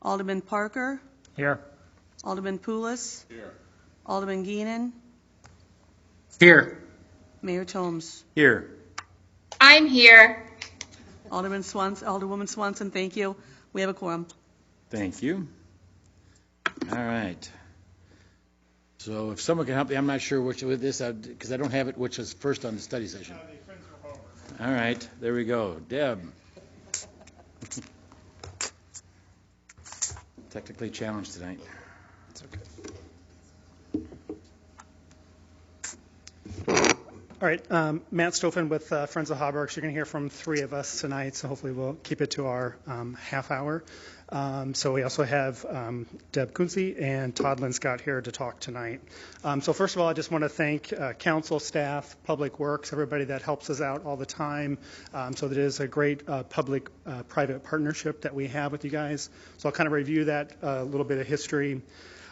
Alderman Parker, Here. Alderman Poulos. Here. Alderman Geenan, Here. Mayor Tomes. Here. I'm here. Alderwoman Swanson, thank you. We have a quorum. Thank you. All right. So if someone can help me, I'm not sure which with this, because I don't have it, which is first on the study session. All right, there we go. Deb. Technically challenged tonight. It's okay. All right, Matt Stoffen with Friends of Hauberg. You're going to hear from three of us tonight, so hopefully we'll keep it to our half hour. So we also have Deb Kunze and Todd Linscott here to talk tonight. So first of all, I just want to thank council, staff, Public Works, everybody that helps us out all the time. So that is a great public-private partnership that we have with you guys. So I'll kind of review that, a little bit of history.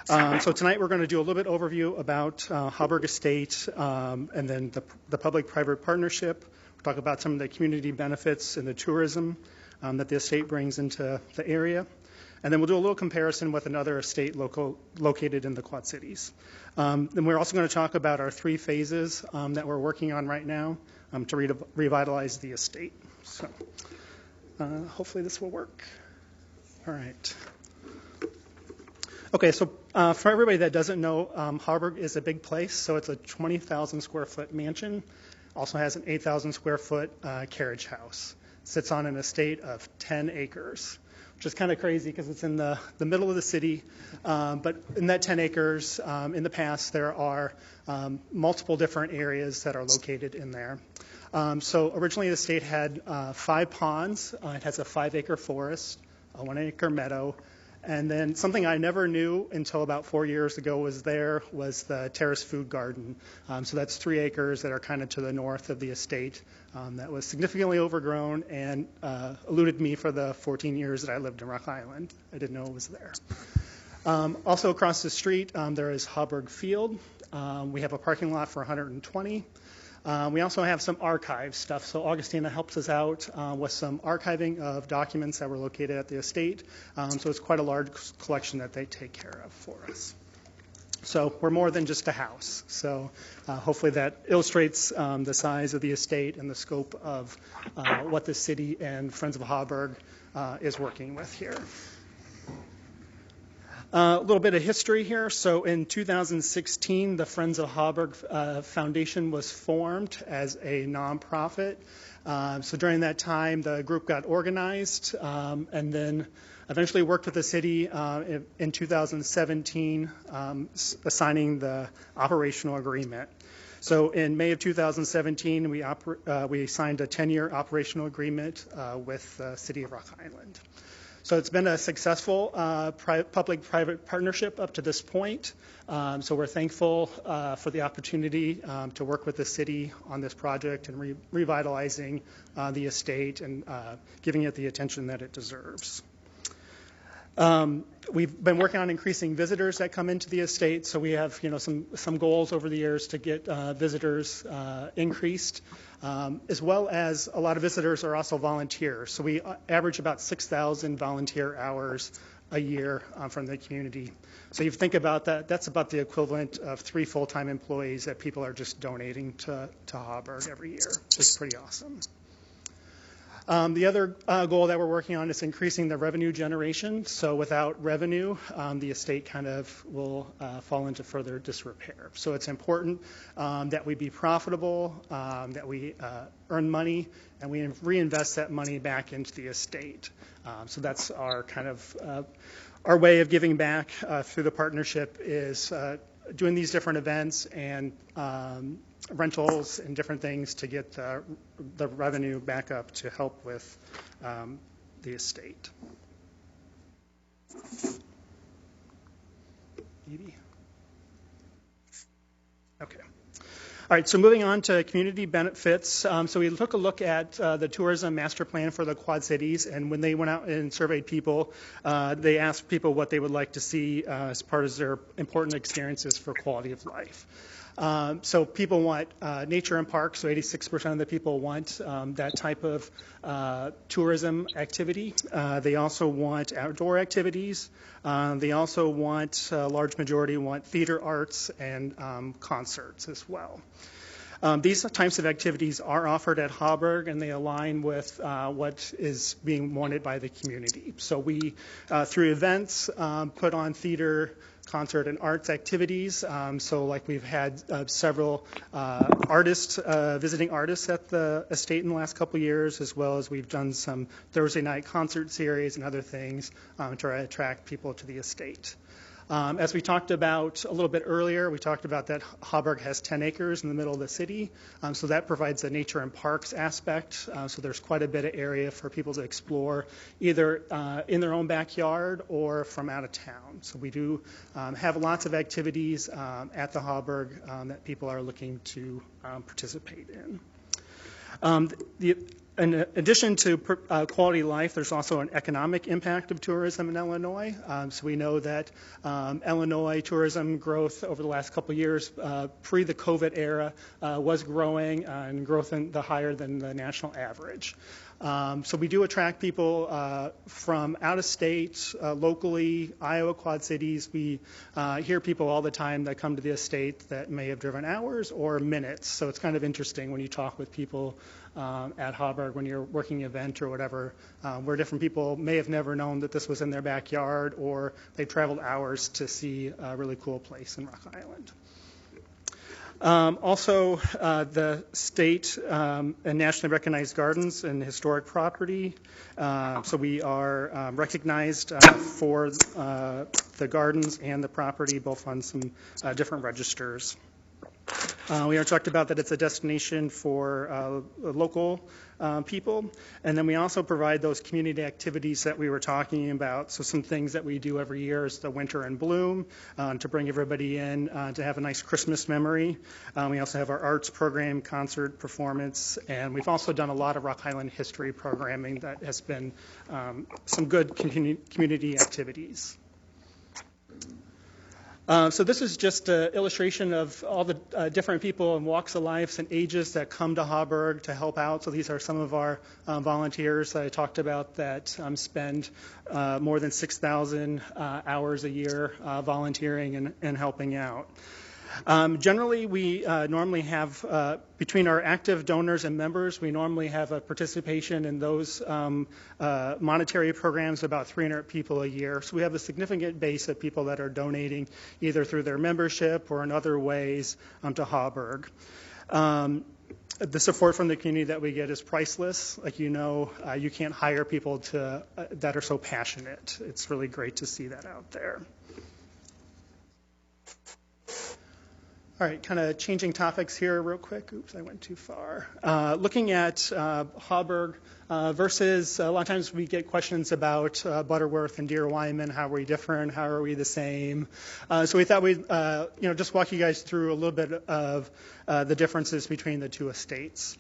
So tonight we're going to do a little bit overview about Hauberg Estate and then the public-private partnership. We'll talk about some of the community benefits and the tourism that the estate brings into the area. And then we'll do a little comparison with another estate located in the Quad Cities. Then we're also going to talk about our three phases that we're working on right now to revitalize the estate. So hopefully this will work. All right. Okay, so for everybody that doesn't know, Hauberg is a big place. So it's a 20,000 square foot mansion. Also has an 8,000 square foot carriage house. Sits on an estate of 10 acres, which is kind of crazy because it's in the middle of the city. But in that 10 acres, in the past, there are multiple different areas that are located in there. So originally the estate had 5 ponds. It has a 5-acre forest, a 1-acre meadow. And then something I never knew until about 4 years ago was the Terrace food garden. So that's 3 acres that are kind of to the north of the estate that was significantly overgrown and eluded me for the 14 years that I lived in Rock Island. I didn't know it was there. Also across the street, there is Hauberg Field. We have a parking lot for 120. We also have some archive stuff. So Augustina helps us out with some archiving of documents that were located at the estate. So it's quite a large collection that they take care of for us. So we're more than just a house. So hopefully that illustrates the size of the estate and the scope of what the city and Friends of Hauberg is working with here. A little bit of history here. So in 2016, the Friends of Hauberg Foundation was formed as a nonprofit. So during that time, the group got organized and then eventually worked with the city in 2017, assigning the operational agreement. So in May of 2017, we signed a 10-year operational agreement with the city of Rock Island. So it's been a successful public-private partnership up to this point. So we're thankful for the opportunity to work with the city on this project and revitalizing the estate and giving it the attention that it deserves. We've been working on increasing visitors that come into the estate. So we have, some goals over the years to get visitors increased, as well as a lot of visitors are also volunteers. So we average about 6,000 volunteer hours a year from the community. So you think about that, that's about the equivalent of 3 full-time employees that people are just donating to Hauberg every year, which is pretty awesome. The other goal that we're working on is increasing the revenue generation. So without revenue, the estate kind of will fall into further disrepair. So it's important that we be profitable, that we earn money, and we reinvest that money back into the estate. So that's our kind of our way of giving back through the partnership is doing these different events and rentals and different things to get the revenue back up to help with the estate. Maybe. Okay. All right, so moving on to community benefits. So we took a look at the tourism master plan for the Quad Cities, and when they went out and surveyed people, they asked people what they would like to see as part of their important experiences for quality of life. So people want nature and parks, so 86% of the people want that type of tourism activity. They also want outdoor activities. They also want, a large majority want theater arts and concerts as well. These types of activities are offered at Hauberg, and they align with what is being wanted by the community. So we, through events, put on theater, concert, and arts activities. So like we've had several visiting artists at the estate in the last couple of years, as well as we've done some Thursday night concert series and other things to attract people to the estate. As we talked about a little bit earlier, we talked about that Hauberg has 10 acres in the middle of the city, so that provides a nature and parks aspect. So there's quite a bit of area for people to explore, either in their own backyard or from out of town. So we do have lots of activities at the Hauberg that people are looking to participate in. In addition to quality of life, there's also an economic impact of tourism in Illinois. So we know that Illinois tourism growth over the last couple of years, pre the COVID era, was growing and growth higher than the national average. So we do attract people from out of state, locally, Iowa Quad Cities. We hear people all the time that come to the estate that may have driven hours or minutes. So it's kind of interesting when you talk with people at Hauberg when you're working an event or whatever, where different people may have never known that this was in their backyard, or they traveled hours to see a really cool place in Rock Island. Also, the state and nationally recognized gardens and historic property. So we are recognized for the gardens and the property, both on some different registers. We already talked about that it's a destination for local people. And then we also provide those community activities that we were talking about. So some things that we do every year is the Winter in Bloom to bring everybody in to have a nice Christmas memory. We also have our arts program, concert performance, and we've also done a lot of Rock Island history programming that has been some good community activities. So this is just an illustration of all the different people and walks of life and ages that come to Hauberg to help out. So these are some of our volunteers that I talked about that spend more than 6,000 hours a year volunteering and helping out. Generally, we normally have, between our active donors and members, we normally have a participation in those monetary programs about 300 people a year. So we have a significant base of people that are donating either through their membership or in other ways to Hauberg. The support from the community that we get is priceless. Like you know, you can't hire people that are so passionate. It's really great to see that out there. All right, kind of changing topics here real quick. Oops, I went too far. Looking at Hauberg versus, a lot of times we get questions about Butterworth and Deer Wyman. How are we different? How are we the same? So we thought we'd just walk you guys through a little bit of the differences between the two estates.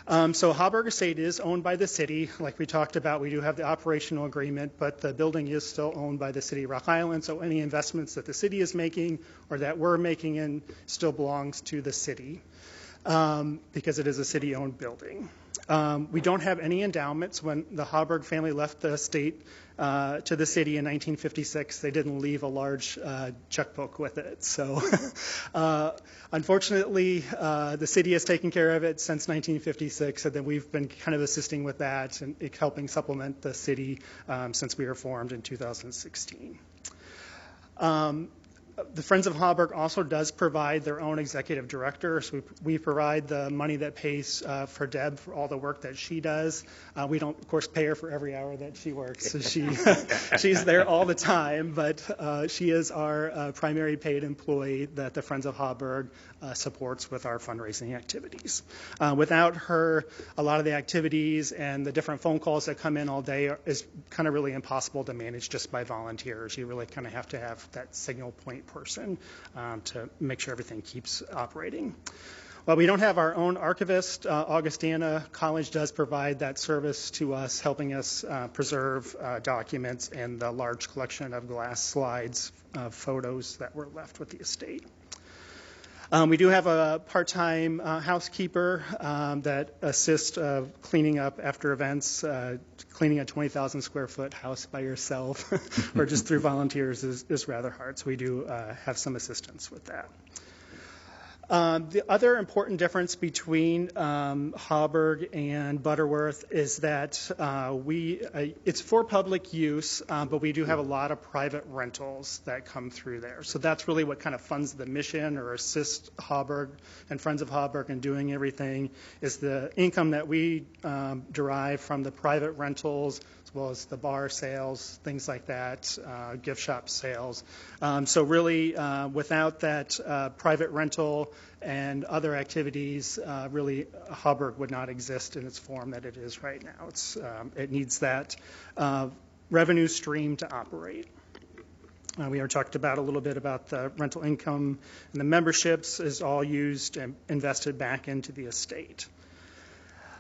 So Hauberg Estate is owned by the city. Like we talked about, we do have the operational agreement, but the building is still owned by the city of Rock Island. So any investments that the city is making or that we're making in still belongs to the city because it is a city-owned building. We don't have any endowments. When the Hauberg family left the estate to the city in 1956, they didn't leave a large checkbook with it. So unfortunately, the city has taken care of it since 1956, and then we've been kind of assisting with that and helping supplement the city since we were formed in 2016. The Friends of Hauberg also does provide their own executive director. So we provide the money that pays for Deb for all the work that she does. We don't, of course, pay her for every hour that she works. So she's there all the time, but she is our primary paid employee that the Friends of Hauberg supports with our fundraising activities. Without her, a lot of the activities and the different phone calls that come in all day is kind of really impossible to manage just by volunteers. You really kind of have to have that signal point person to make sure everything keeps operating. Well, we don't have our own archivist. Augustana College does provide that service to us, helping us preserve documents and the large collection of glass slides, photos that were left with the estate. We do have a part-time housekeeper that assists cleaning up after events. Cleaning a 20,000 square foot house by yourself or just through volunteers is rather hard. So we do have some assistance with that. The other important difference between Hauberg and Butterworth is that it's for public use, but we do have a lot of private rentals that come through there. So that's really what kind of funds the mission or assists Hauberg and Friends of Hauberg in doing everything, is the income that we derive from the private rentals, as well as the bar sales, things like that, gift shop sales. So really, without that private rental and other activities, really Hauberg would not exist in its form that it is right now. It needs that revenue stream to operate. We already talked about a little bit about the rental income, and the memberships is all used and invested back into the estate.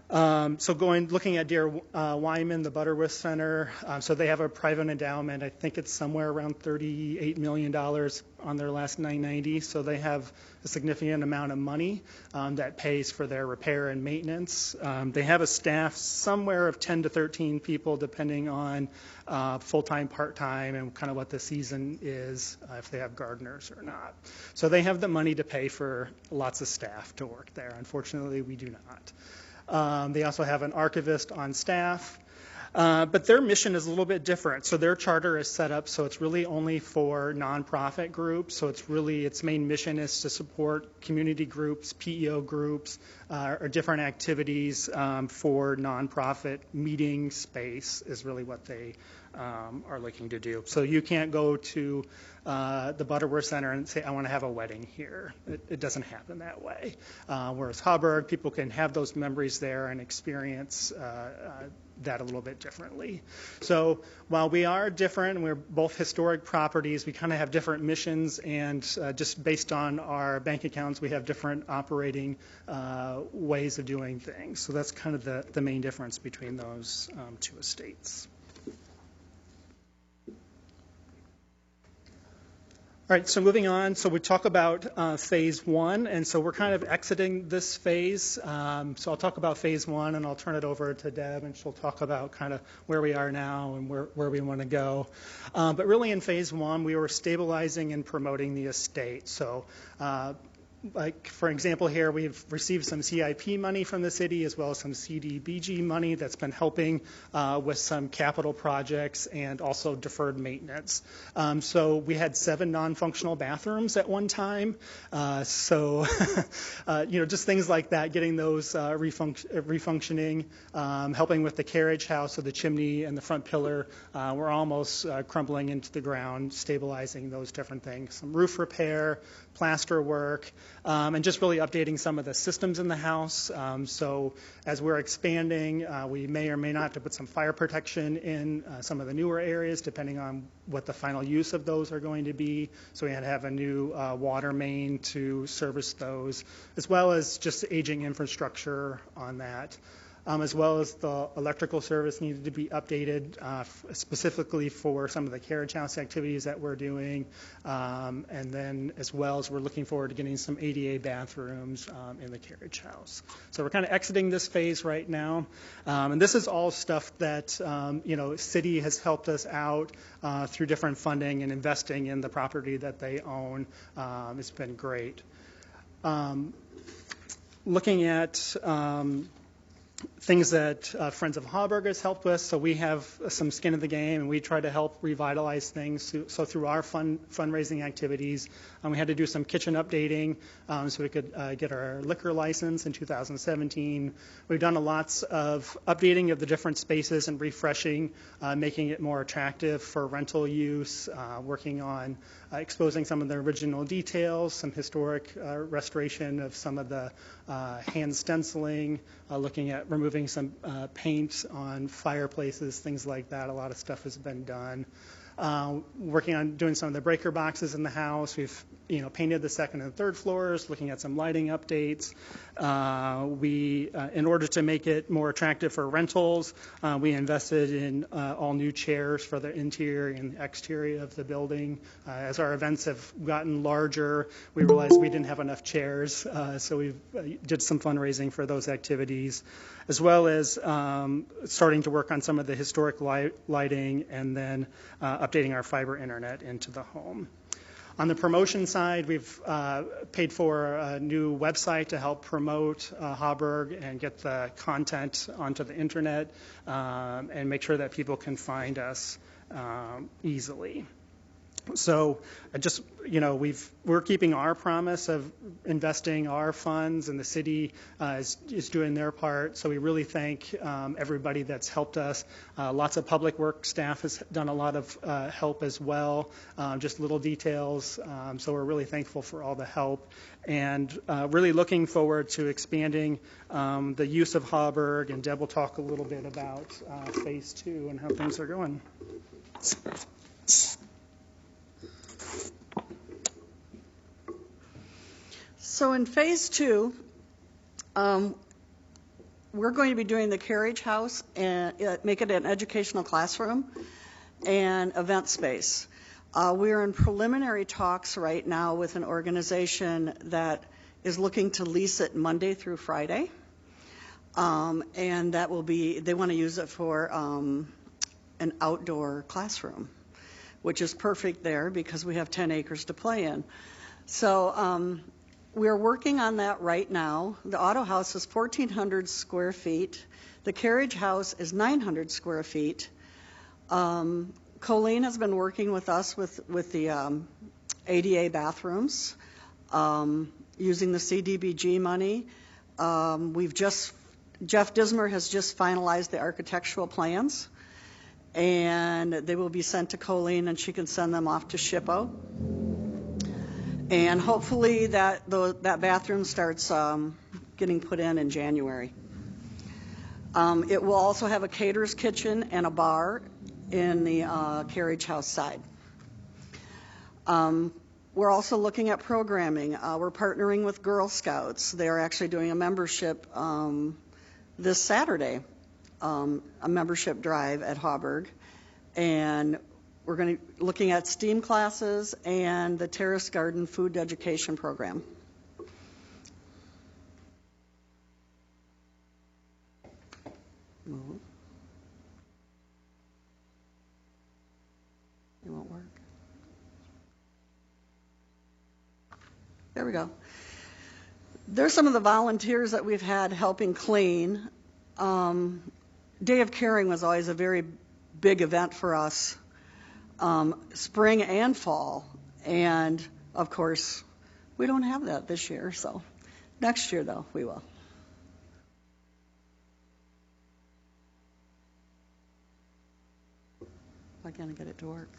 So looking at Dear Wyman, the Butterworth Center, so they have a private endowment. I think it's somewhere around $38 million on their last 990. So they have a significant amount of money that pays for their repair and maintenance. They have a staff somewhere of 10 to 13 people, depending on full-time, part-time, and kind of what the season is, if they have gardeners or not. So they have the money to pay for lots of staff to work there. Unfortunately, we do not. They also have an archivist on staff, but their mission is a little bit different. So their charter is set up so it's really only for nonprofit groups. So its main mission is to support community groups, PEO groups, or different activities for nonprofit meeting space is really what they are looking to do. So you can't go to the Butterworth Center and say, I want to have a wedding here. It doesn't happen that way. Whereas Hauberg, people can have those memories there and experience that a little bit differently. So while we are different and we're both historic properties, we kind of have different missions, and just based on our bank accounts, we have different operating ways of doing things. So that's kind of the main difference between those two estates. All right, so moving on, so we talk about phase one, and so we're kind of exiting this phase. So I'll talk about phase one, and I'll turn it over to Deb, and she'll talk about kind of where we are now and where we want to go. But really in phase one, we were stabilizing and promoting the estate. So like, for example, here we've received some CIP money from the city as well as some CDBG money that's been helping with some capital projects and also deferred maintenance. So we had 7 non-functional bathrooms at one time. So just things like that, getting those refunctioning, helping with the carriage house, so the chimney and the front pillar were almost crumbling into the ground, stabilizing those different things. Some roof repair, plaster work, and just really updating some of the systems in the house. So as we're expanding, we may or may not have to put some fire protection in some of the newer areas, depending on what the final use of those are going to be. So we had to have a new water main to service those, as well as just aging infrastructure on that. As well as the electrical service needed to be updated specifically for some of the carriage house activities that we're doing. And then as well as we're looking forward to getting some ADA bathrooms in the carriage house. So we're kind of exiting this phase right now. And this is all stuff that, city has helped us out through different funding and investing in the property that they own. It's been great. Looking at things that Friends of Hauberg has helped with. So we have some skin in the game, and we try to help revitalize things. So through our fundraising activities, we had to do some kitchen updating so we could get our liquor license in 2017. We've done lots of updating of the different spaces and refreshing, making it more attractive for rental use, working on exposing some of the original details, some historic restoration of some of the hand stenciling, looking at removing some paint on fireplaces, things like that. A lot of stuff has been done. Working on doing some of the breaker boxes in the house. We've painted the second and third floors, looking at some lighting updates. We, in order to make it more attractive for rentals, we invested in all new chairs for the interior and exterior of the building. As our events have gotten larger, we realized we didn't have enough chairs, so we did some fundraising for those activities, as well as starting to work on some of the historic lighting and then updating our fiber internet into the home. On the promotion side, we've paid for a new website to help promote Hauberg and get the content onto the internet and make sure that people can find us easily. So just, we're keeping our promise of investing our funds, and the city is doing their part. So we really thank everybody that's helped us. Lots of public work staff has done a lot of help as well, just little details. So we're really thankful for all the help, and really looking forward to expanding the use of Hauberg, and Deb will talk a little bit about phase 2 and how things are going. So in phase 2, we're going to be doing the Carriage House and make it an educational classroom and event space. We're in preliminary talks right now with an organization that is looking to lease it Monday through Friday. And that will be, they want to use it for an outdoor classroom, which is perfect there because we have 10 acres to play in. So we're working on that right now. The auto house is 1,400 square feet. The carriage house is 900 square feet. Colleen has been working with us with the ADA bathrooms, using the CDBG money. Jeff Dismer has just finalized the architectural plans, and they will be sent to Colleen, and she can send them off to SHPO. And hopefully that bathroom starts getting put in January. It will also have a caterer's kitchen and a bar in the carriage house side. We're also looking at programming. We're partnering with Girl Scouts. They're actually doing a membership this Saturday, a membership drive at Hauberg. And we're going to looking at STEAM classes and the Terrace Garden Food Education Program. Move. It won't work. There we go. There's some of the volunteers that we've had helping clean. Day of Caring was always a very big event for us. Spring and fall, and of course we don't have that this year, so next year though we will. I can't get it to work.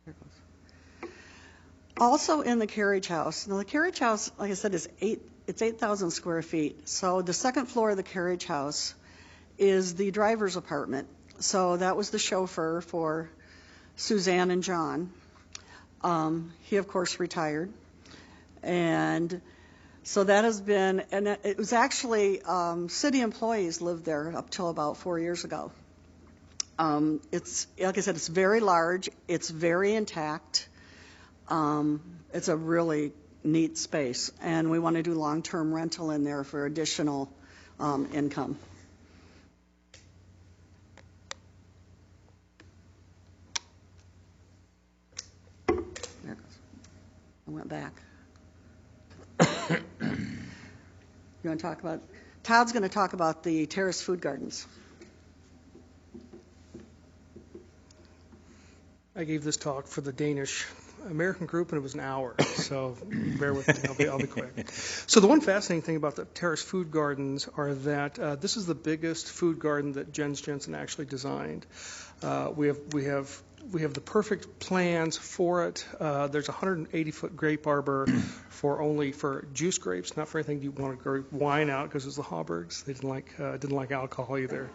There it goes. Also in the carriage house. Now the carriage house, like I said, is 8,000 square feet. So the second floor of the carriage house is the driver's apartment. So that was the chauffeur for Suzanne and John. He, of course, retired. And so that has been, and it was actually city employees lived there up till about 4 years ago. It's, like I said, it's very large. It's very intact. It's a really neat space. And we want to do long-term rental in there for additional income. There it goes. I went back. You want to talk about? Todd's going to talk about the Terrace food gardens. I gave this talk for the Danish American group, and it was an hour, so bear with me. I'll be quick. So the one fascinating thing about the Terrace food gardens are that this is the biggest food garden that Jens Jensen actually designed. We have the perfect plans for it. There's a 180-foot grape arbor for juice grapes, not for anything you want to grow wine out, because it's the Haubergs. They didn't like alcohol either.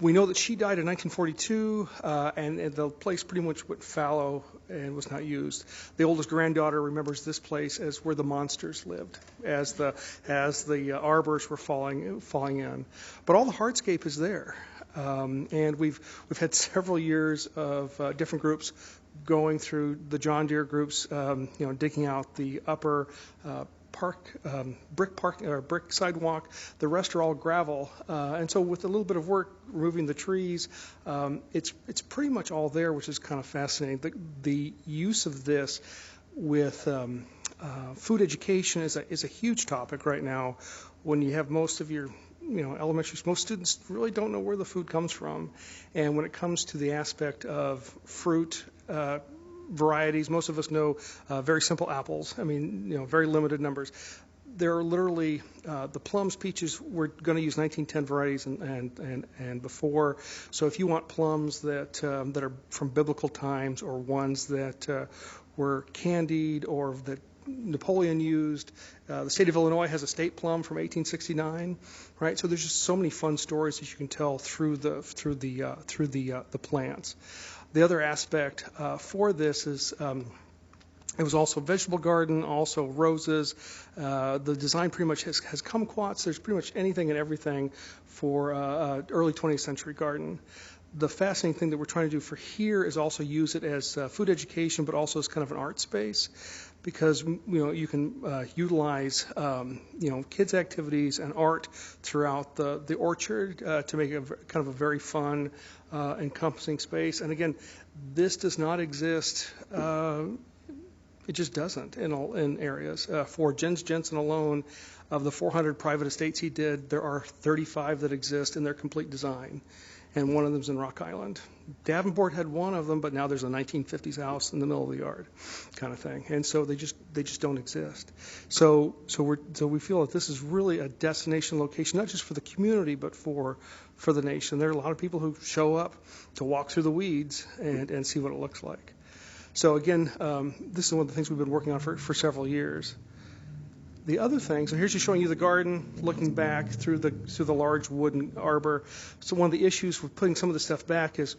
We know that she died in 1942, and the place pretty much went fallow and was not used. The oldest granddaughter remembers this place as where the monsters lived, as the arbors were falling in. But all the hardscape is there, and we've had several years of different groups going through the John Deere groups, digging out the upper brick sidewalk. The rest are all gravel, and so with a little bit of work removing the trees, it's pretty much all there, which is kind of fascinating. The use of this with food education is a huge topic right now. When you have most of your elementary, most students really don't know where the food comes from, and when it comes to the aspect of fruit varieties, most of us know very simple apples. I mean, very limited numbers. There are literally the plums, peaches. We're going to use 1910 varieties and before. So if you want plums that are from biblical times, or ones that were candied or that Napoleon used, the state of Illinois has a state plum from 1869, right? So there's just so many fun stories that you can tell through the plants. The other aspect for this is it was also a vegetable garden, also roses. The design pretty much has kumquats. There's pretty much anything and everything for early 20th century garden. The fascinating thing that we're trying to do for here is also use it as food education, but also as kind of an art space, because you can utilize kids' activities and art throughout the orchard to make it kind of a very fun, encompassing space. And again, this does not exist. It just doesn't in areas. For Jens Jensen alone, of the 400 private estates he did, there are 35 that exist in their complete design, and one of them's in Rock Island. Davenport had one of them, but now there's a 1950s house in the middle of the yard, kind of thing. And so they just don't exist. So we feel that this is really a destination location, not just for the community, but for the nation. There are a lot of people who show up to walk through the weeds and see what it looks like. So again, this is one of the things we've been working on for several years. The other thing, so here's just showing you the garden, looking back through the large wooden arbor. So one of the issues with putting some of the stuff back is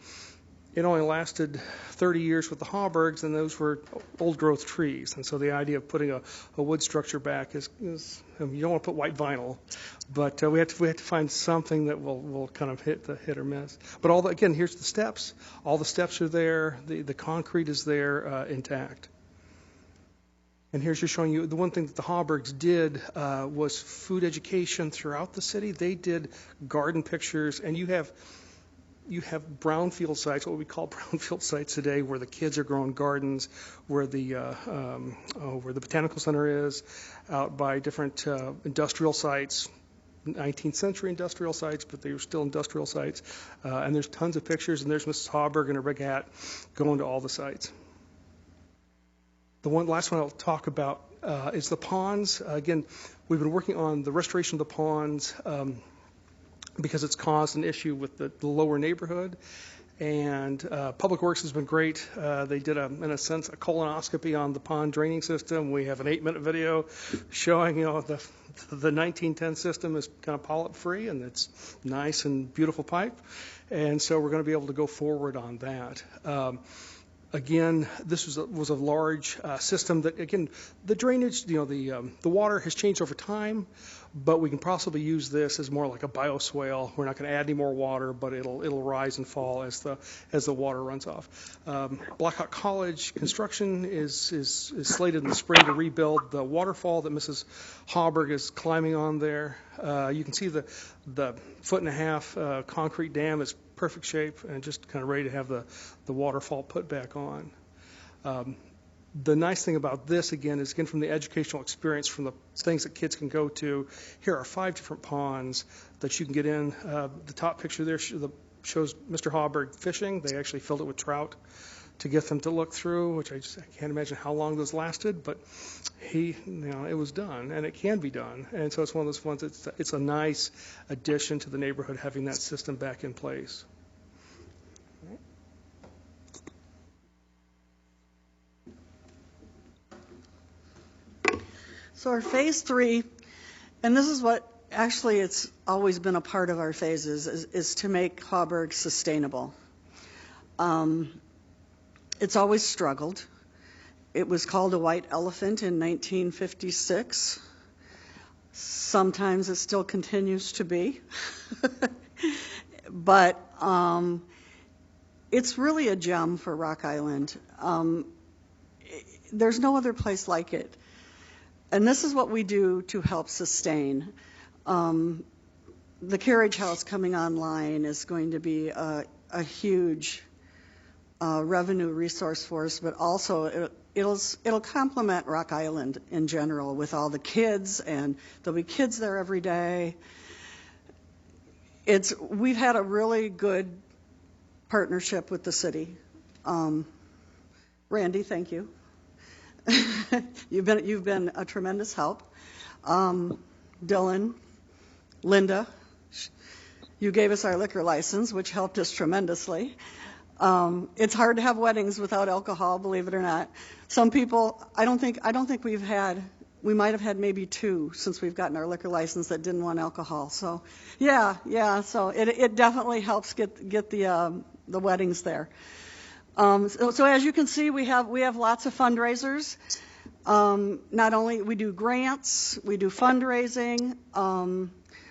it only lasted 30 years with the Haubergs, and those were old-growth trees. And so the idea of putting a wood structure back is you don't want to put white vinyl, but we have to find something that will kind of hit or miss. But again, here's the steps. All the steps are there. The concrete is there intact. And here's just showing you the one thing that the Haubergs did was food education throughout the city. They did garden pictures, and you have brownfield sites, what we call brownfield sites today, where the kids are growing gardens, where the botanical center is, out by different industrial sites, 19th century industrial sites, but they were still industrial sites. And there's tons of pictures, and there's Mrs. Hauberg in her big hat going to all the sites. The last one I'll talk about is the ponds. Again, we've been working on the restoration of the ponds because it's caused an issue with the lower neighborhood. And Public Works has been great. They did, in a sense, a colonoscopy on the pond draining system. We have an 8-minute video showing, the 1910 system is kind of polyp-free, and it's nice and beautiful pipe. And so we're going to be able to go forward on that. Again, this was a large system that, again, the drainage, the water has changed over time, but we can possibly use this as more like a bioswale. We're not going to add any more water, but it'll rise and fall as the water runs off. Blackhawk College construction is slated in the spring to rebuild the waterfall that Mrs. Hauberg is climbing on there. You can see the 1.5-foot concrete dam is perfect shape and just kind of ready to have the waterfall put back on. The nice thing about this, again, is from the educational experience, from the things that kids can go to. Here are 5 different ponds that you can get in. The top picture there shows Mr. Hauberg fishing. They actually filled it with trout to get them to look through, which I can't imagine how long those lasted, but it was done, and it can be done. And so it's one of those ones. It's a nice addition to the neighborhood having that system back in place. So our phase 3, and this is what actually, it's always been a part of our phases, is to make Hauberg sustainable. It's always struggled. It was called a white elephant in 1956. Sometimes it still continues to be. But it's really a gem for Rock Island. There's no other place like it. And this is what we do to help sustain. The Carriage House coming online is going to be a huge revenue resource for us, but also it'll complement Rock Island in general with all the kids, and there'll be kids there every day. We've had a really good partnership with the city. Randy, thank you. You've been a tremendous help. Dylan, Linda, you gave us our liquor license, which helped us tremendously. It's hard to have weddings without alcohol, believe it or not. Some people, I don't think we might have had maybe 2 since we've gotten our liquor license that didn't want alcohol. So, yeah. So it definitely helps get the weddings there. So as you can see, we have lots of fundraisers. Not only we do grants, we do fundraising.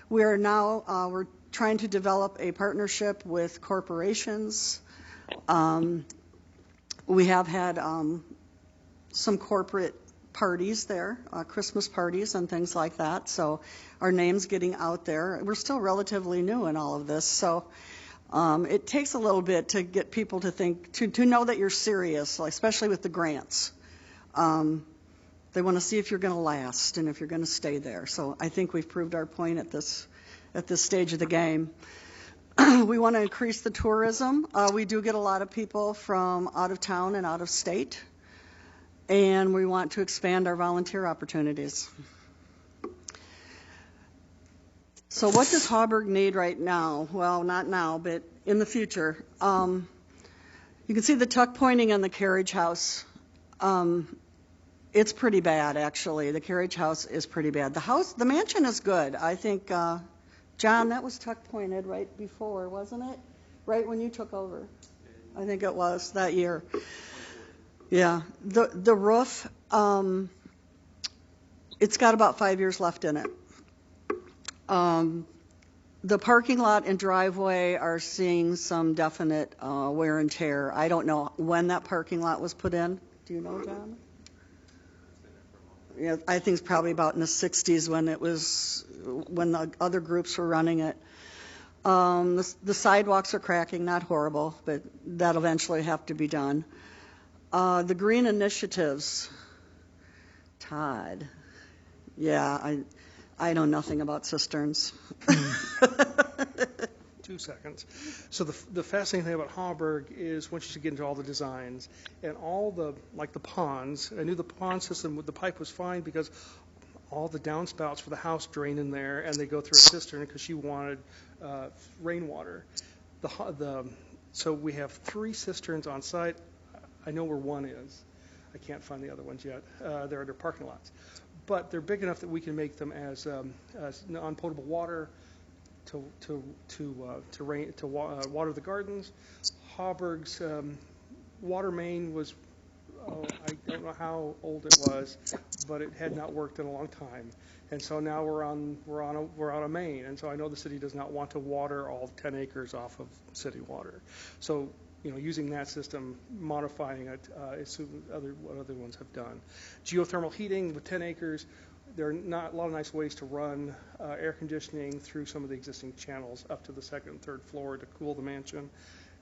We're trying to develop a partnership with corporations. We have had some corporate parties there, Christmas parties and things like that. So our name's getting out there. We're still relatively new in all of this, so it takes a little bit to get people to think, to know that you're serious, especially with the grants. They want to see if you're going to last and if you're going to stay there. So I think we've proved our point at this stage of the game. We want to increase the tourism. We do get a lot of people from out of town and out of state. And we want to expand our volunteer opportunities. So what does Hauberg need right now? Well, not now, but in the future. You can see the tuck pointing in the Carriage House. It's pretty bad, actually. The Carriage House is pretty bad. The mansion is good. I think, John, that was tuck pointed right before, wasn't it? Right when you took over. I think it was that year. Yeah, the roof, it's got about 5 years left in it. The parking lot and driveway are seeing some definite wear and tear. I don't know when that parking lot was put in. Do you know, John? Yeah, I think it's probably about in the 60s when the other groups were running it. The sidewalks are cracking, not horrible, but that'll eventually have to be done. The green initiatives, Todd. Yeah, I know nothing about cisterns. 2 seconds. So the fascinating thing about Hauberg is once you get into all the designs and all the ponds. I knew the pond system with the pipe was fine because all the downspouts for the house drain in there and they go through a cistern because she wanted rainwater. So we have 3 cisterns on site. I know where one is. I can't find the other ones yet. They're under parking lots. But they're big enough that we can make them as non-potable water to water the gardens. Hauberg's water main was, I don't know how old it was, but it had not worked in a long time. And so now we're on a main. And so I know the city does not want to water all 10 acres off of city water. So using that system, modifying it, is what other ones have done. Geothermal heating with 10 acres, there are not a lot of nice ways to run air conditioning through some of the existing channels up to the 2nd and 3rd floor to cool the mansion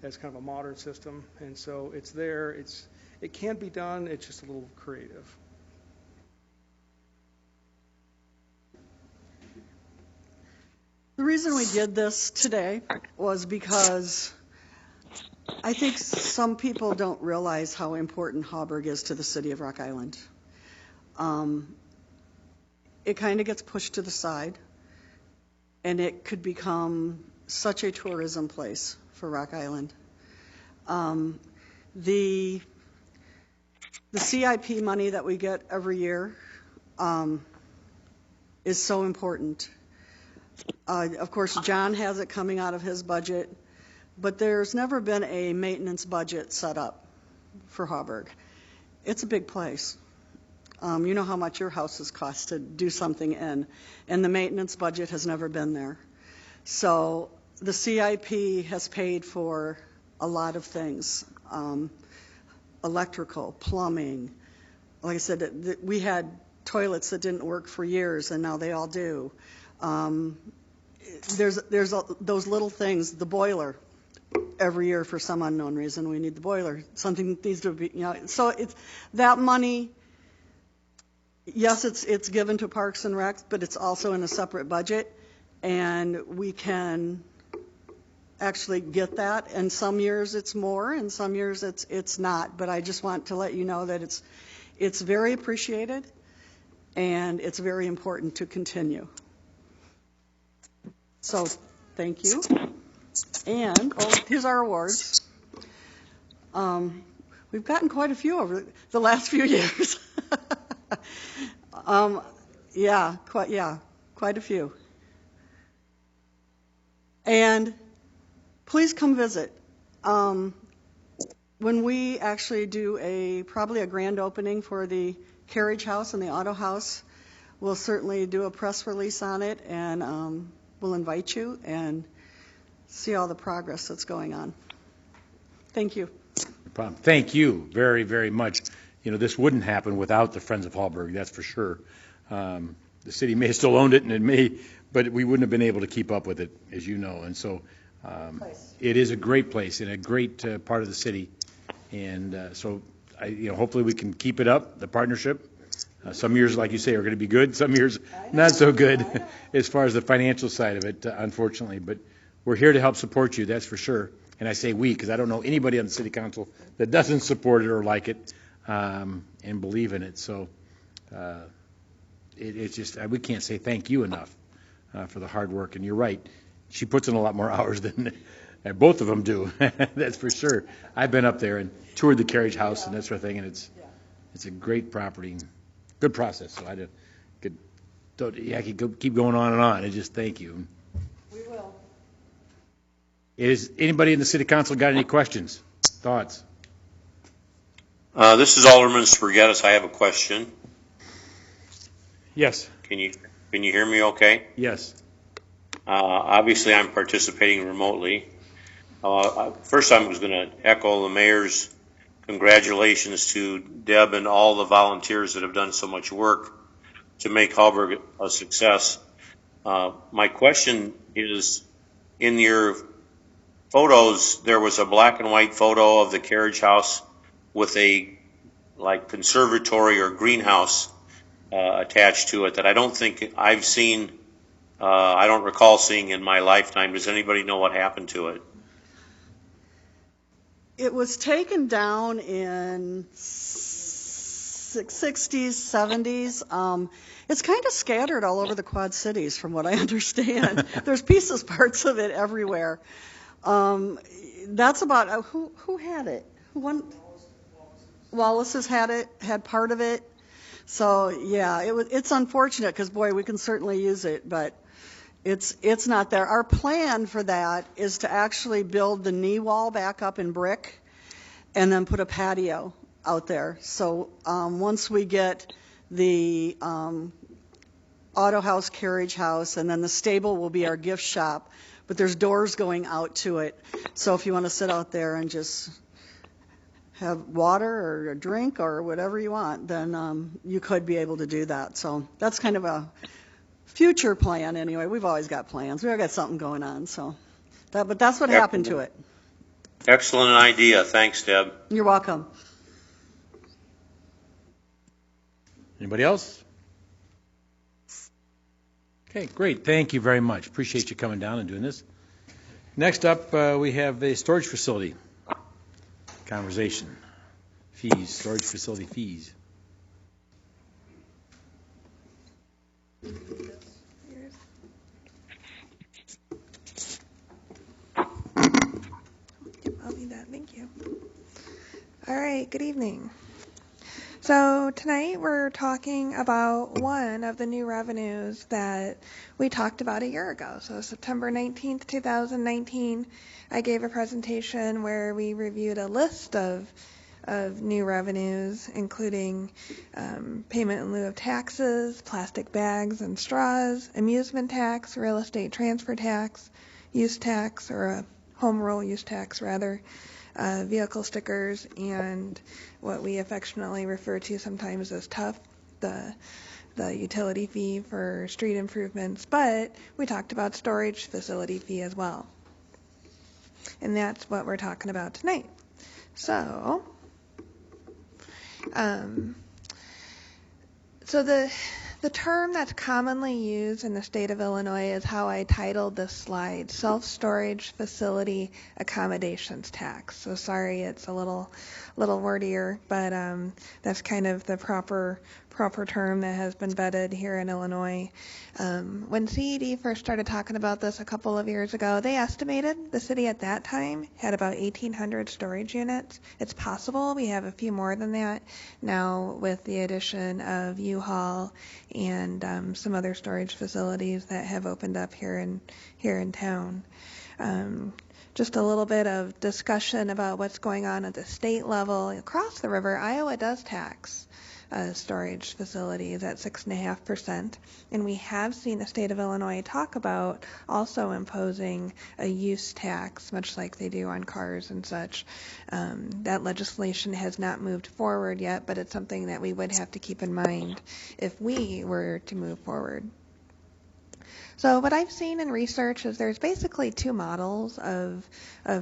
as kind of a modern system. And so it's there. It can be done. It's just a little creative. The reason we did this today was because I think some people don't realize how important Hauberg is to the city of Rock Island. It kind of gets pushed to the side, and it could become such a tourism place for Rock Island. The CIP money that we get every year is so important. Of course, John has it coming out of his budget, but there's never been a maintenance budget set up for Hauberg. It's a big place. You know how much your houses cost to do something in, and the maintenance budget has never been there. So the CIP has paid for a lot of things, electrical, plumbing. Like I said, we had toilets that didn't work for years, and now they all do. There's those little things, the boiler. Every year, for some unknown reason, we need the boiler. Something needs to be, so it's that money. Yes, it's given to Parks and Rec, but it's also in a separate budget, and we can actually get that. And some years it's more, and some years it's not. But I just want to let you know that it's very appreciated, and it's very important to continue. So, thank you. And here's our awards. We've gotten quite a few over the last few years. Quite a few. And please come visit. When we actually do probably a grand opening for the Carriage House and the Auto House, we'll certainly do a press release on it, and we'll invite you and see all the progress that's going on. Thank you. No problem. Thank you very, very much. This wouldn't happen without the Friends of Hauberg, that's for sure. The city may have still owned it, and it may, but we wouldn't have been able to keep up with it, as you know. And so it is a great place and a great part of the city. And so hopefully we can keep it up, the partnership. Some years, like you say, are going to be good. Some years, not so good as far as the financial side of it, unfortunately. But we're here to help support you, that's for sure. And I say we because I don't know anybody on the city council that doesn't support it or like it and believe in it. So it's just, we can't say thank you enough for the hard work. And you're right. She puts in a lot more hours than both of them do. That's for sure. I've been up there and toured the Carriage House and that sort of thing, and it's a great property. Good process. So I could keep going on and on. I just thank you. We will. Is anybody in the city council got any questions, thoughts? This is Alderman Spurgettis. I have a question. Yes. Can you hear me okay? Yes. Obviously, I'm participating remotely. First, I was going to echo the mayor's congratulations to Deb and all the volunteers that have done so much work to make Hauberg a success. My question is, in your photos, there was a black and white photo of the Carriage House with a conservatory or greenhouse attached to it that I don't think I've seen. I don't recall seeing in my lifetime. Does anybody know what happened to it? It was taken down in 60s, 70s. It's kind of scattered all over the Quad Cities, from what I understand. There's parts of it everywhere. That's about who had it. Wallace's had part of it. So yeah, it's unfortunate because boy, we can certainly use it, but it's not there. Our plan for that is to actually build the knee wall back up in brick and then put a patio out there. So once we get the auto house, carriage house, and then the stable will be our gift shop, but there's doors going out to it. So if you want to sit out there and just have water or a drink or whatever you want, then you could be able to do that. So that's kind of a future plan anyway. We've always got plans. We've got something going on. But that's what happened to it. Excellent idea. Thanks, Deb. You're welcome. Anybody else? Okay, great. Thank you very much. Appreciate you coming down and doing this. Next up, we have the storage facility conversation. Fees, storage facility fees. I'll need that. Thank you. All right, good evening. So tonight we're talking about one of the new revenues that we talked about a year ago. So September 19th, 2019, I gave a presentation where we reviewed a list of new revenues, including payment in lieu of taxes, plastic bags and straws, amusement tax, real estate transfer tax, use tax, or a home rule use tax rather, vehicle stickers, and what we affectionately refer to sometimes as TUF, the utility fee for street improvements, but we talked about storage facility fee as well. And that's what we're talking about tonight. So, the term that's commonly used in the state of Illinois is how I titled this slide, self-storage facility accommodations tax. So sorry, it's a little wordier, but that's kind of the proper term that has been vetted here in Illinois. When CED first started talking about this a couple of years ago, they estimated the city at that time had about 1,800 storage units. It's possible we have a few more than that now with the addition of U-Haul and some other storage facilities that have opened up here in town. Just a little bit of discussion about what's going on at the state level. Across the river, Iowa does tax storage facilities at 6.5%, and we have seen the state of Illinois talk about also imposing a use tax, much like they do on cars and such. That legislation has not moved forward yet, but it's something that we would have to keep in mind if we were to move forward. So what I've seen in research is there's basically two models of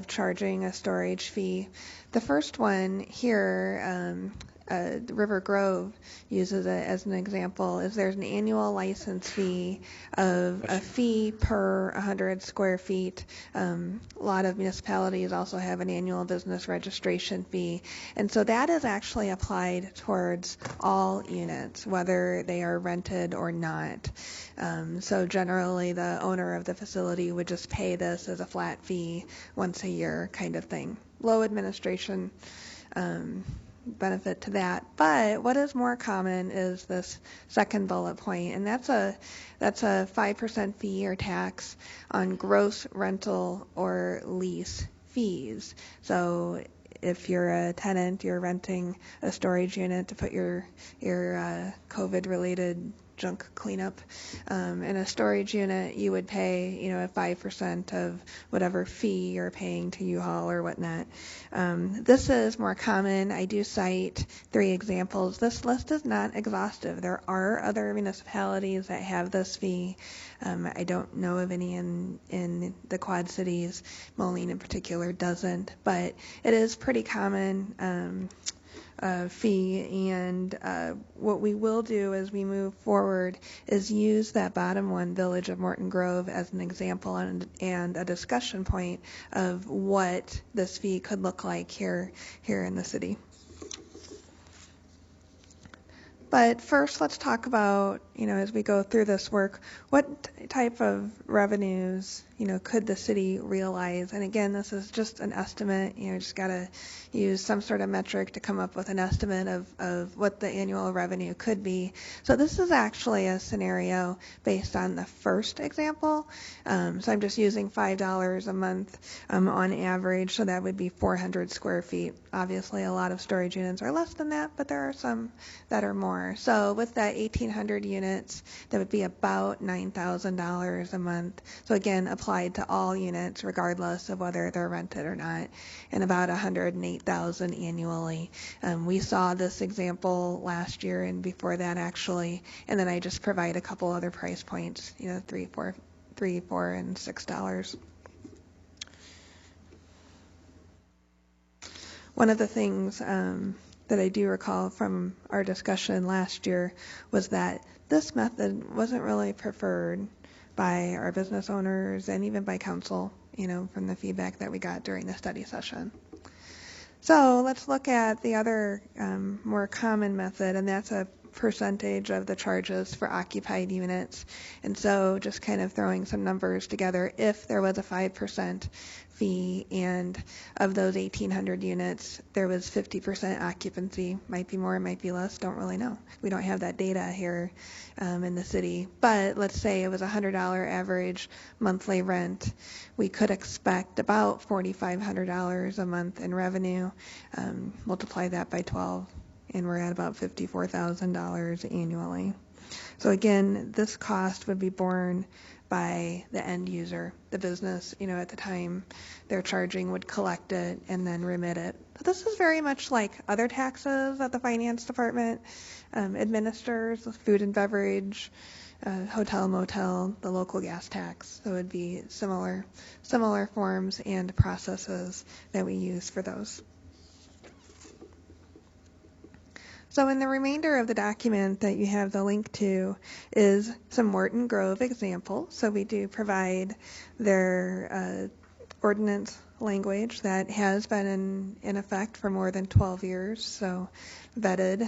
charging a storage fee. The first one here, River Grove uses it as an example, is there's an annual license fee of a fee per 100 square feet. A lot of municipalities also have an annual business registration fee, and so that is actually applied towards all units, whether they are rented or not. So generally the owner of the facility would just pay this as a flat fee once a year kind of thing. Low administration benefit to that. But what is more common is this second bullet point, and that's a 5% fee or tax on gross rental or lease fees. So if you're a tenant, you're renting a storage unit to put your COVID-related junk cleanup in a storage unit, you would pay, a 5% of whatever fee you're paying to U-Haul or whatnot. This is more common. I do cite 3 examples. This list is not exhaustive. There are other municipalities that have this fee. I don't know of any in the Quad Cities. Moline in particular doesn't, but it is pretty common fee, and what we will do as we move forward is use that bottom one, Village of Morton Grove, as an example and a discussion point of what this fee could look like here in the city. But first, let's talk about, as we go through this work, what type of revenues, could the city realize? And again, this is just an estimate. Just got to use some sort of metric to come up with an estimate of what the annual revenue could be. So this is actually a scenario based on the first example. So I'm just using $5 a month on average, so that would be 400 square feet. Obviously, a lot of storage units are less than that, but there are some that are more. So with that 1,800 units, that would be about $9,000 a month. So again, applied to all units, regardless of whether they're rented or not, and about $108,000 annually. We saw this example last year and before that, actually, and then I just provide a couple other price points, $3, $4, and $6. One of the things that I do recall from our discussion last year was that this method wasn't really preferred by our business owners and even by council, from the feedback that we got during the study session. So let's look at the other more common method, and that's a percentage of the charges for occupied units. And so just kind of throwing some numbers together, if there was a 5% fee and of those 1,800 units, there was 50% occupancy, might be more, might be less, don't really know. We don't have that data here in the city. But let's say it was a $100 average monthly rent. We could expect about $4,500 a month in revenue. Multiply that by 12, and we're at about $54,000 annually. So again, this cost would be borne by the end user, the business, at the time they're charging would collect it and then remit it. But this is very much like other taxes that the finance department administers, food and beverage, hotel, motel, the local gas tax. So it would be similar forms and processes that we use for those. So in the remainder of the document that you have the link to is some Morton Grove examples. So we do provide their ordinance language that has been in effect for more than 12 years, so vetted.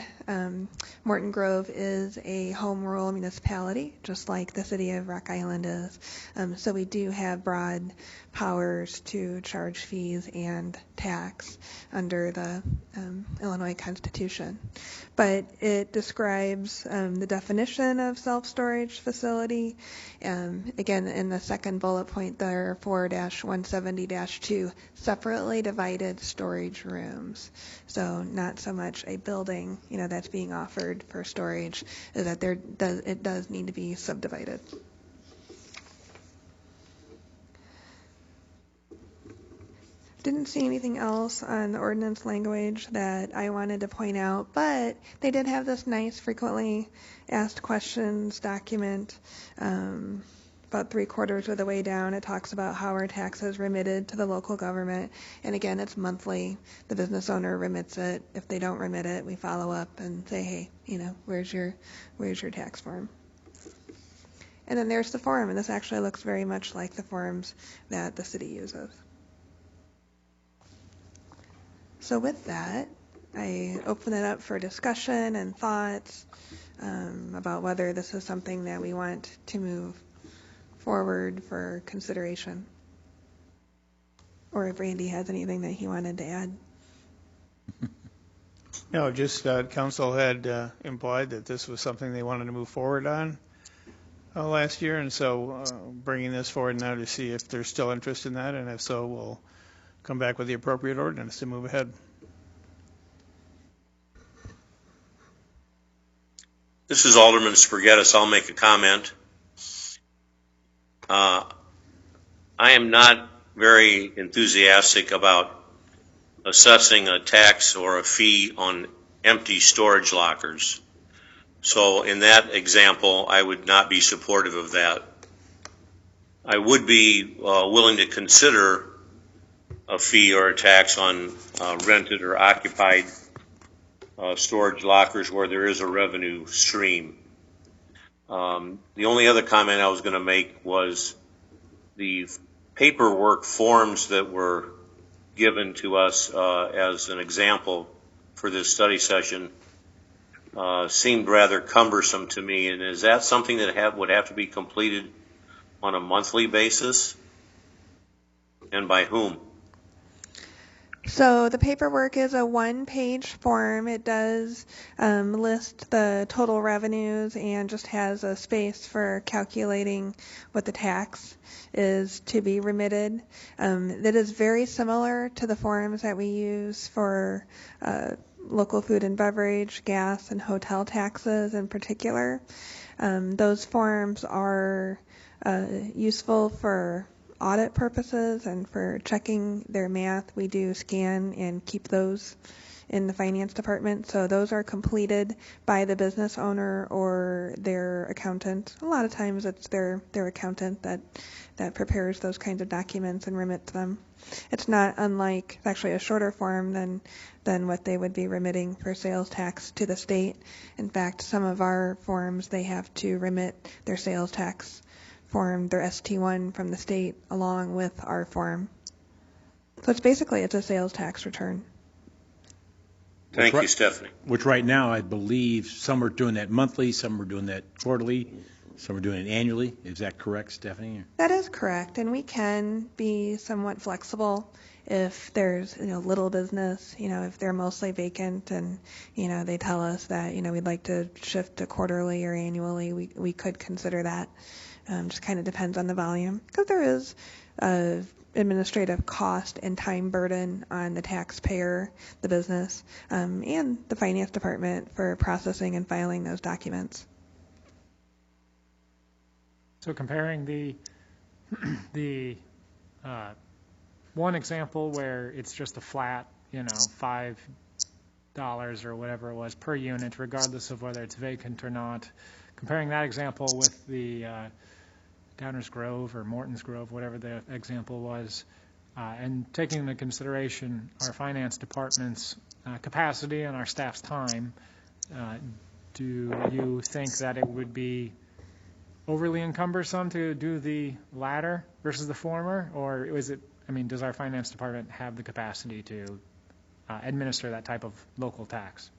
Morton Grove is a home rule municipality, just like the city of Rock Island is. So we do have broad powers to charge fees and tax under the Illinois Constitution. But it describes the definition of self-storage facility. Again, in the second bullet point there, 4-170-2, separately divided storage rooms. So not so much a building, that's being offered for storage, is that it does need to be subdivided. Didn't see anything else on the ordinance language that I wanted to point out, but they did have this nice frequently asked questions document. About 3/4 of the way down, it talks about how our taxes remitted to the local government. And again, it's monthly. The business owner remits it. If they don't remit it, we follow up and say, hey, where's your tax form? And then there's the form, and this actually looks very much like the forms that the city uses. So with that, I open it up for discussion and thoughts about whether this is something that we want to move forward for consideration, or if Randy has anything that he wanted to add. No, just council had implied that this was something they wanted to move forward on last year, and so bringing this forward now to see if there's still interest in that, and if so, we'll come back with the appropriate ordinance to move ahead. This is Alderman Spaghettis. I'll make a comment. I am not very enthusiastic about assessing a tax or a fee on empty storage lockers. So in that example, I would not be supportive of that. I would be willing to consider a fee or a tax on rented or occupied storage lockers where there is a revenue stream. The only other comment I was going to make was the paperwork forms that were given to us as an example for this study session seemed rather cumbersome to me. And is that something that would have to be completed on a monthly basis? And by whom? So the paperwork is a one-page form. It does list the total revenues and just has a space for calculating what the tax is to be remitted. That is very similar to the forms that we use for local food and beverage, gas, and hotel taxes in particular. Those forms are useful for audit purposes and for checking their math. We do scan and keep those in the finance department. So those are completed by the business owner or their accountant. A lot of times it's their accountant that prepares those kinds of documents and remits them. It's not unlike, it's actually a shorter form than what they would be remitting for sales tax to the state. In fact, some of our forms, they have to remit their sales tax form, their ST1 from the state, along with our form. So it's a sales tax return. Thank you, Stephanie. Which right now, I believe some are doing that monthly, some are doing that quarterly, some are doing it annually. Is that correct, Stephanie? That is correct, and we can be somewhat flexible if there's little business, if they're mostly vacant and they tell us that we'd like to shift to quarterly or annually, we could consider that. Just kind of depends on the volume, because there is administrative cost and time burden on the taxpayer, the business, and the finance department for processing and filing those documents. So comparing the one example where it's just a flat, $5 or whatever it was per unit, regardless of whether it's vacant or not, comparing that example with the Downers Grove or Morton's Grove, whatever the example was, and taking into consideration our finance department's capacity and our staff's time, do you think that it would be overly encumbersome to do the latter versus the former, or is it, does our finance department have the capacity to administer that type of local tax?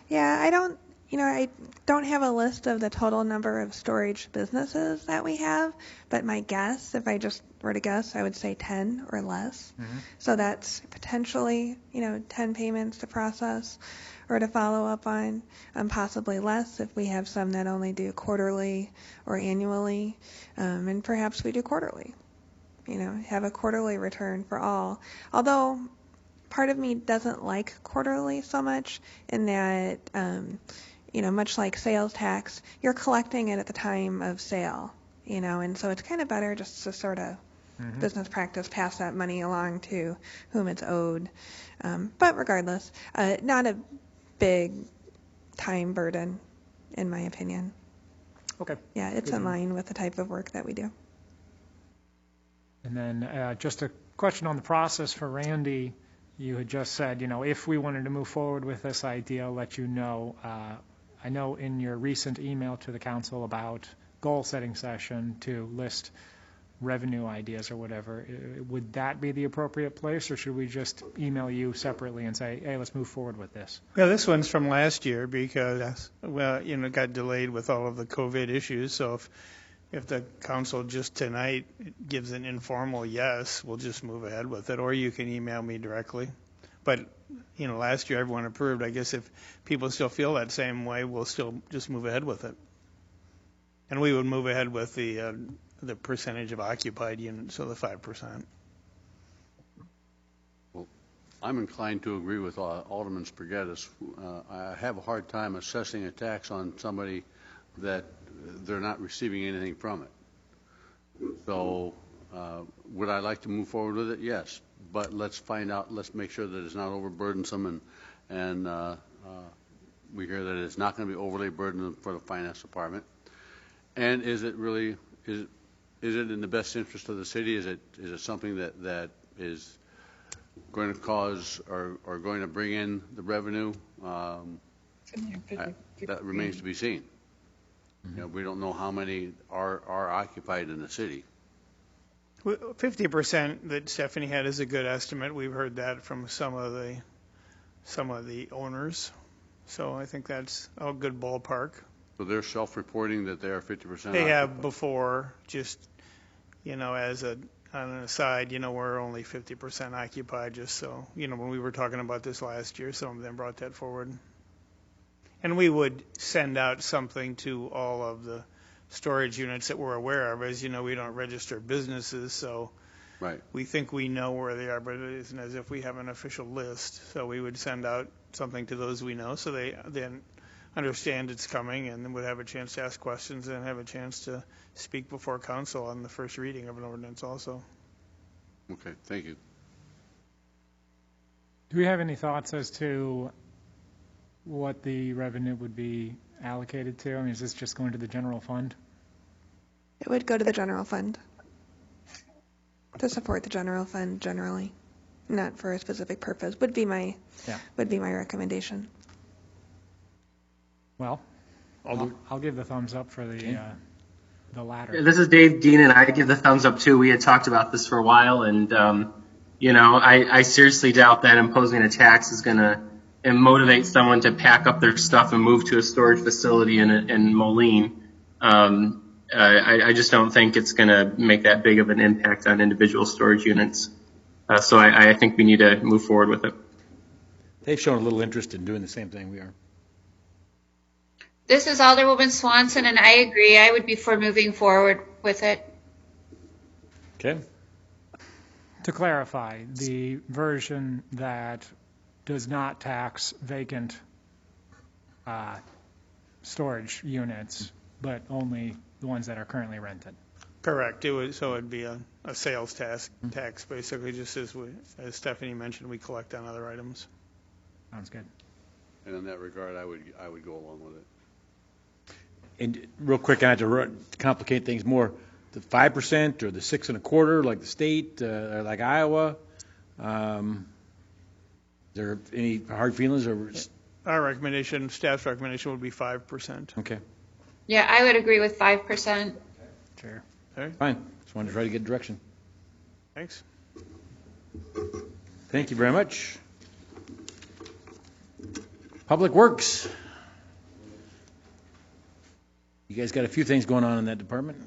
Yeah, I don't have a list of the total number of storage businesses that we have, but my guess, if I just were to guess, I would say 10 or less. Mm-hmm. So that's potentially, 10 payments to process or to follow up on, possibly less if we have some that only do quarterly or annually, and perhaps we do quarterly, have a quarterly return for all. Although part of me doesn't like quarterly so much in that, much like sales tax, you're collecting it at the time of sale, and so it's kind of better just to sort of business practice pass that money along to whom it's owed. But regardless, not a big time burden, in my opinion. Okay. Yeah, it's in line with the type of work that we do. And then just a question on the process for Randy. You had just said, if we wanted to move forward with this idea, I'll let you know. I know in your recent email to the council about goal-setting session to list revenue ideas or whatever, would that be the appropriate place, or should we just email you separately and say, hey, let's move forward with this? Well, this one's from last year because, it got delayed with all of the COVID issues. So if the council just tonight gives an informal yes, we'll just move ahead with it, or you can email me directly. But, last year everyone approved. I guess if people still feel that same way, we'll still just move ahead with it. And we would move ahead with the percentage of occupied units, so the 5%. Well, I'm inclined to agree with Alderman Spaghettis. I have a hard time assessing a tax on somebody that they're not receiving anything from it. So would I like to move forward with it? Yes. But let's find out, let's make sure that it's not overburdensome, and we hear that it's not going to be overly burdensome for the finance department. And is it really, is it in the best interest of the city? Is it something that is going to cause or going to bring in the revenue? That remains to be seen. We don't know how many are occupied in the city. 50% that Stephanie had is a good estimate. We've heard that from some of the owners. So I think that's a good ballpark. So they're self-reporting that they are 50% occupied? They have before, just, as on an aside, we're only 50% occupied, just so, when we were talking about this last year, some of them brought that forward. And we would send out something to all of the storage units that we're aware of. As you know, we don't register businesses, so right. We think we know where they are, but it isn't as if we have an official list. So we would send out something to those we know, so they then understand it's coming and then would have a chance to ask questions and have a chance to speak before council on the first reading of an ordinance also. Okay, thank you. Do we have any thoughts as to what the revenue would be allocated to? Is this just going to the general fund? It would go to the general fund to support the general fund generally, not for a specific purpose. Would be my recommendation. Well, I'll give the thumbs up for the latter. This is Dave Dean, and I give the thumbs up too. We had talked about this for a while, and I seriously doubt that imposing a tax is going to and motivate someone to pack up their stuff and move to a storage facility in Moline. I just don't think it's going to make that big of an impact on individual storage units. So I think we need to move forward with it. They've shown a little interest in doing the same thing we are. This is Alderwoman Swanson, and I agree. I would be for moving forward with it. Okay. To clarify, the version that does not tax vacant storage units, but only the ones that are currently rented. Correct. It'd be a sales tax, basically, just as Stephanie mentioned, we collect on other items. Sounds good. And in that regard, I would go along with it. And real quick, I have to complicate things more. The 5% or the 6.25%, like the state, or like Iowa. Is there any hard feelings or? Our recommendation, staff's recommendation would be 5%. Okay. Yeah, I would agree with 5%. Sure. Okay. Fine. Just wanted to try to get direction. Thanks. Thank you very much. Public Works. You guys got a few things going on in that department.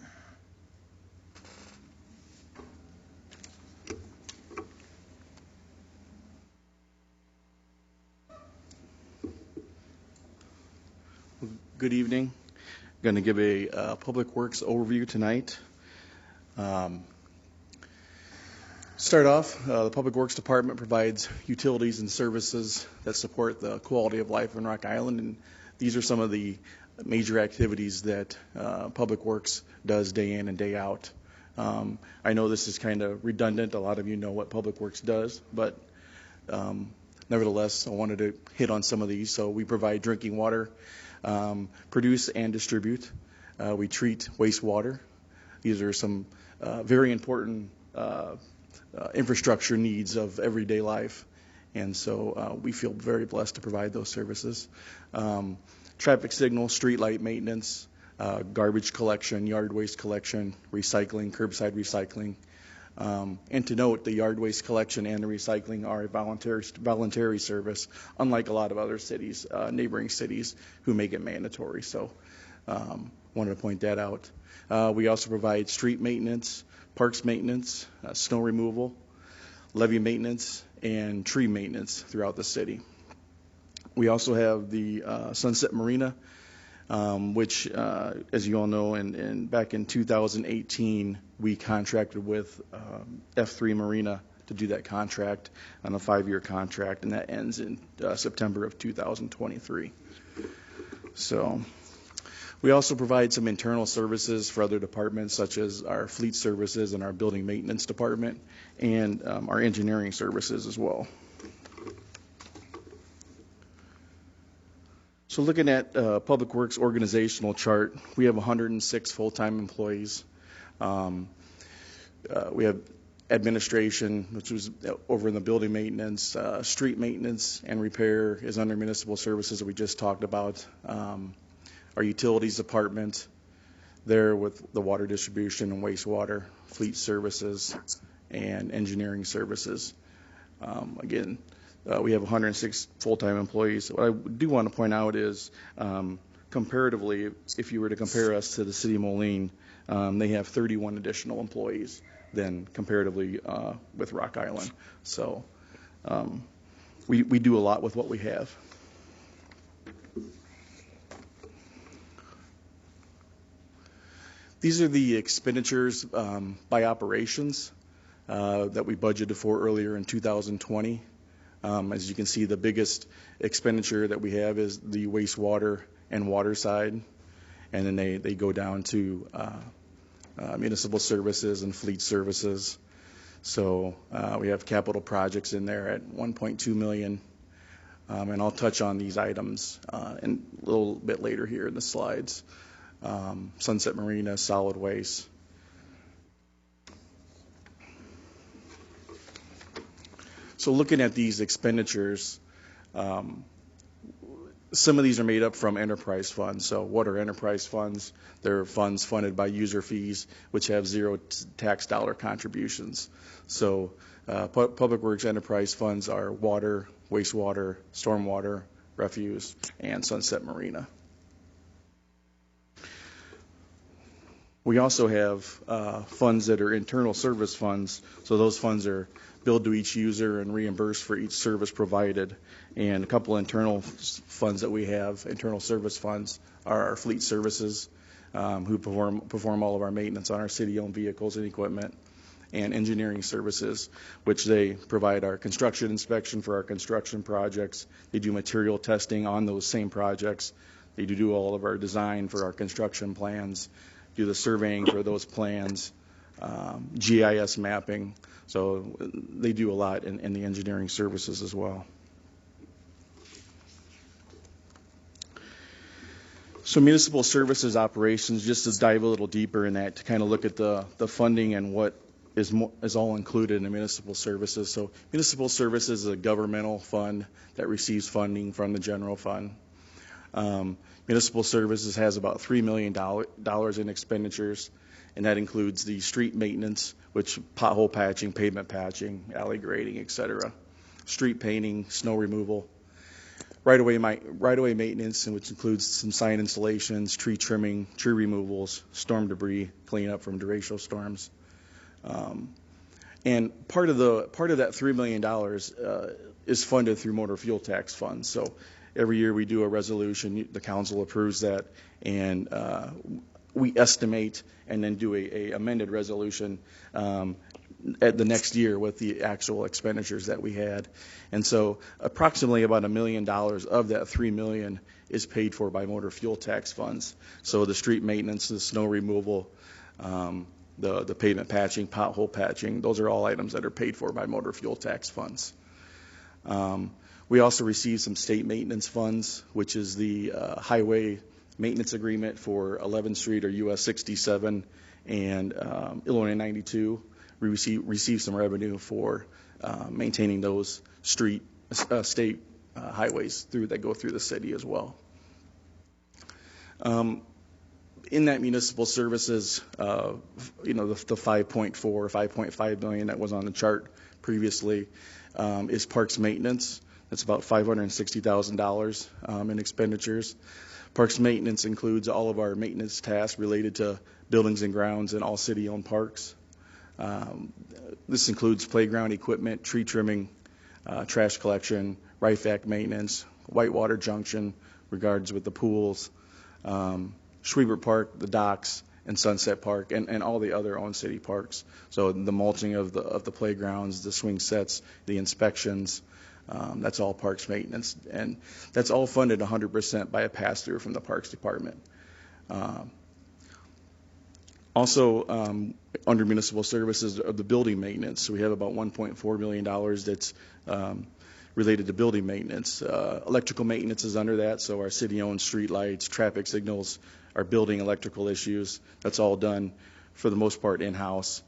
Good evening. Going to give a Public Works overview tonight. Start off, the Public Works Department provides utilities and services that support the quality of life in Rock Island, and these are some of the major activities that Public Works does day in and day out. I know this is kind of redundant. A lot of you know what Public Works does, but nevertheless, I wanted to hit on some of these. So we provide drinking water, produce and distribute. We treat wastewater. These are some very important infrastructure needs of everyday life, and so we feel very blessed to provide those services. Traffic signal, street light maintenance, garbage collection, yard waste collection, recycling, curbside recycling. And to note, the yard waste collection and the recycling are a voluntary service, unlike a lot of other cities, neighboring cities, who make it mandatory. So wanted to point that out. We also provide street maintenance, parks maintenance, snow removal, levee maintenance, and tree maintenance throughout the city. We also have the Sunset Marina, which, as you all know, back in 2018, we contracted with F3 Marina to do that contract on a 5-year contract, and that ends in September of 2023. So we also provide some internal services for other departments, such as our fleet services and our building maintenance department, and our engineering services as well. So looking at Public Works organizational chart, we have 106 full-time employees. We have administration, which was over in the building maintenance, street maintenance and repair is under municipal services that we just talked about. Our utilities department, there with the water distribution and wastewater, fleet services, and engineering services. Again, we have 106 full-time employees. What I do want to point out is, comparatively, if you were to compare us to the city of Moline, they have 31 additional employees than comparatively with Rock Island. So we do a lot with what we have. These are the expenditures by operations that we budgeted for earlier in 2020. As you can see, the biggest expenditure that we have is the wastewater and water side, and then they go down to municipal services and fleet services. So we have capital projects in there at $1.2 million, and I'll touch on these items a little bit later here in the slides. Sunset Marina, solid waste. So looking at these expenditures, Some of these are made up from enterprise funds. So what are enterprise funds? They're funds funded by user fees, which have zero tax dollar contributions. So Public Works enterprise funds are water, wastewater, stormwater, refuse, and Sunset Marina. We also have funds that are internal service funds. So those funds are billed to each user and reimbursed for each service provided. And a couple internal funds that we have, internal service funds, are our fleet services, who perform all of our maintenance on our city-owned vehicles and equipment, and engineering services, which they provide our construction inspection for our construction projects. They do material testing on those same projects. They do all of our design for our construction plans, do the surveying for those plans, GIS mapping. So they do a lot in the engineering services as well. So municipal services operations, just to dive a little deeper in that, to kind of look at the funding and what is all included in municipal services. So municipal services is a governmental fund that receives funding from the general fund. Municipal services has about $3 million in expenditures, and that includes the street maintenance, which pothole patching, pavement patching, alley grading, etc., street painting, snow removal, right-of-way maintenance, which includes some sign installations, tree trimming, tree removals, storm debris cleanup from derecho storms. And part of that $3 million is funded through motor fuel tax funds. So every year we do a resolution, the council approves that, and we estimate and then do a amended resolution at the next year with the actual expenditures that we had. And so approximately about $1 million of that $3 million is paid for by motor fuel tax funds. So the street maintenance, the snow removal, the pavement patching, pothole patching, those are all items that are paid for by motor fuel tax funds. We also receive some state maintenance funds, which is the highway maintenance agreement for 11th Street or US 67 and Illinois 92. We receive some revenue for maintaining those state highways that go through the city as well. In that municipal services, the 5.4 or 5.5 million that was on the chart previously is parks maintenance. That's about $560,000 in expenditures. Parks maintenance includes all of our maintenance tasks related to buildings and grounds and all city-owned parks. This includes playground equipment, tree trimming, trash collection, RIFAC maintenance, Whitewater Junction, regards with the pools, Schwiebert Park, the docks, and Sunset Park, and all the other owned city parks. So the mulching of the playgrounds, the swing sets, the inspections, that's all parks maintenance. And that's all funded 100% by a pass-through from the Parks Department. Also, under municipal services, the building maintenance. So we have about $1.4 million that's related to building maintenance. Electrical maintenance is under that, so our city-owned street lights, traffic signals, our building electrical issues, that's all done for the most part in-house.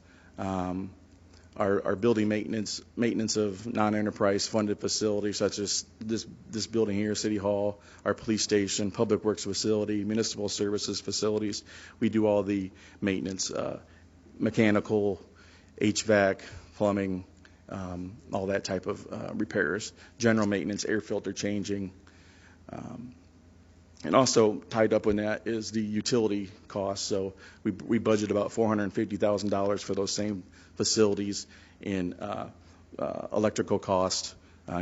Our building maintenance of non-enterprise funded facilities such as this building here, City Hall, our police station, public works facility, municipal services facilities. We do all the maintenance, mechanical, HVAC, plumbing, all that type of repairs, general maintenance, air filter changing. And also tied up in that is the utility costs. So we budget about $450,000 for those same facilities in electrical cost,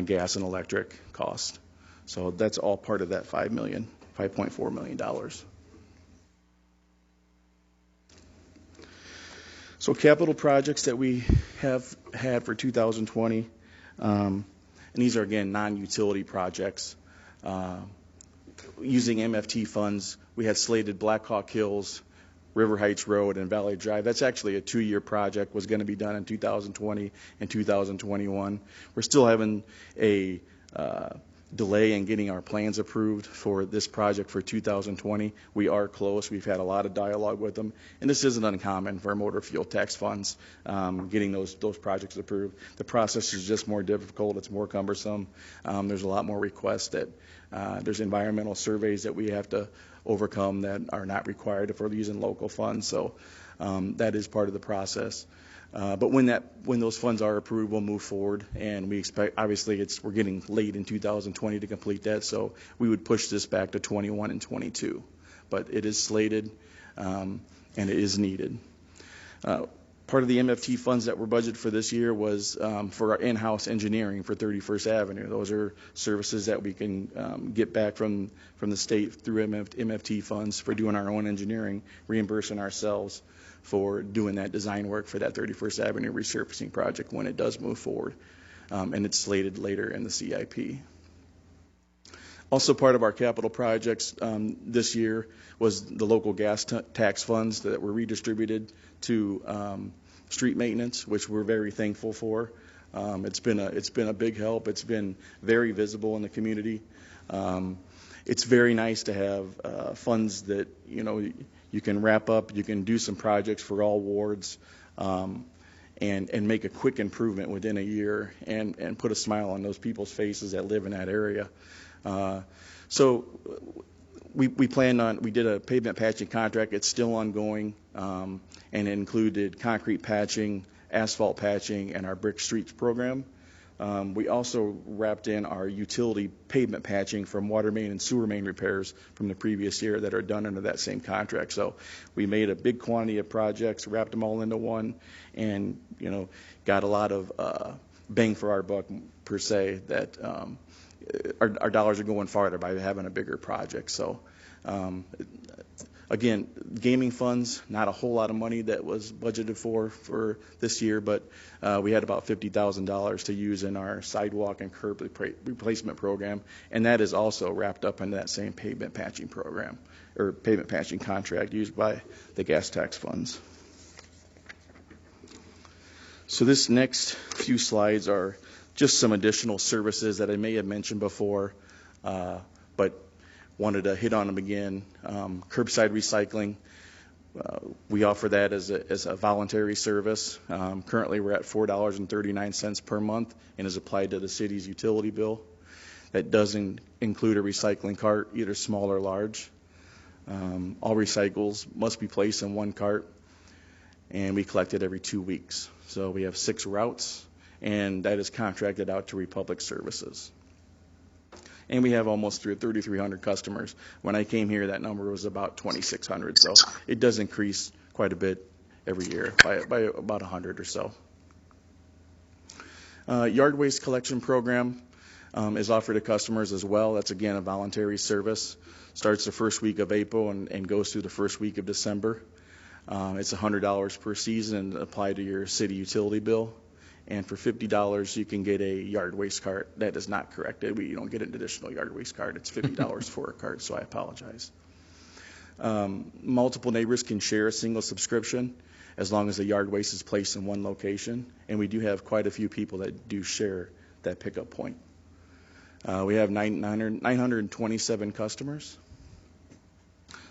gas and electric cost. So that's all part of that $5.4 million. So capital projects that we have had for 2020, and these are again non-utility projects. Using MFT funds, we had slated Blackhawk Hills, River Heights Road, and Valley Drive. That's actually a 2-year project, was going to be done in 2020 and 2021. We're still having a delay in getting our plans approved for this project for 2020. We are close. We've had a lot of dialogue with them, and this isn't uncommon for motor fuel tax funds getting those projects approved. The process is just more difficult. It's more cumbersome. There's a lot more requests that there's environmental surveys that we have to overcome that are not required if we're using local funds. So that is part of the process. But when those funds are approved, we'll move forward, and we expect, obviously, we're getting late in 2020 to complete that, so we would push this back to 21 and 22. But it is slated, and it is needed. Part of the MFT funds that were budgeted for this year was for our in-house engineering for 31st Avenue. Those are services that we can get back from the state through MFT funds for doing our own engineering, reimbursing ourselves for doing that design work for that 31st Avenue resurfacing project when it does move forward. And it's slated later in the CIP. Also part of our capital projects this year was the local gas tax funds that were redistributed to street maintenance, which we're very thankful for. It's been a big help. It's been very visible in the community. It's very nice to have funds that, you can wrap up, you can do some projects for all wards, and make a quick improvement within a year and put a smile on those people's faces that live in that area. So we did a pavement patching contract. It's still ongoing, and it included concrete patching, asphalt patching, and our brick streets program. We also wrapped in our utility pavement patching from water main and sewer main repairs from the previous year that are done under that same contract. So we made a big quantity of projects, wrapped them all into one, and got a lot of bang for our buck per se. That our dollars are going farther by having a bigger project. So again, gaming funds, not a whole lot of money that was budgeted for this year, but we had about $50,000 to use in our sidewalk and curb replacement program, and that is also wrapped up in that same pavement patching program, or pavement patching contract used by the gas tax funds. So this next few slides are just some additional services that I may have mentioned before, but wanted to hit on them again. Curbside recycling, we offer that as a voluntary service. Currently we're at $4.39 per month and is applied to the city's utility bill. That doesn't include a recycling cart, either small or large. All recycles must be placed in one cart, and we collect it every 2 weeks. So we have 6 routes, and that is contracted out to Republic Services. And we have almost 3,300 customers. When I came here, that number was about 2,600. So it does increase quite a bit every year by about 100 or so. Yard waste collection program is offered to customers as well. That's, again, a voluntary service. Starts the first week of April and goes through the first week of December. It's $100 per season and applied to your city utility bill. And for $50, you can get a yard waste cart. That is not correct. You don't get an additional yard waste cart. It's $50 for a cart, so I apologize. Multiple neighbors can share a single subscription as long as the yard waste is placed in one location. And we do have quite a few people that do share that pickup point. We have 927 customers.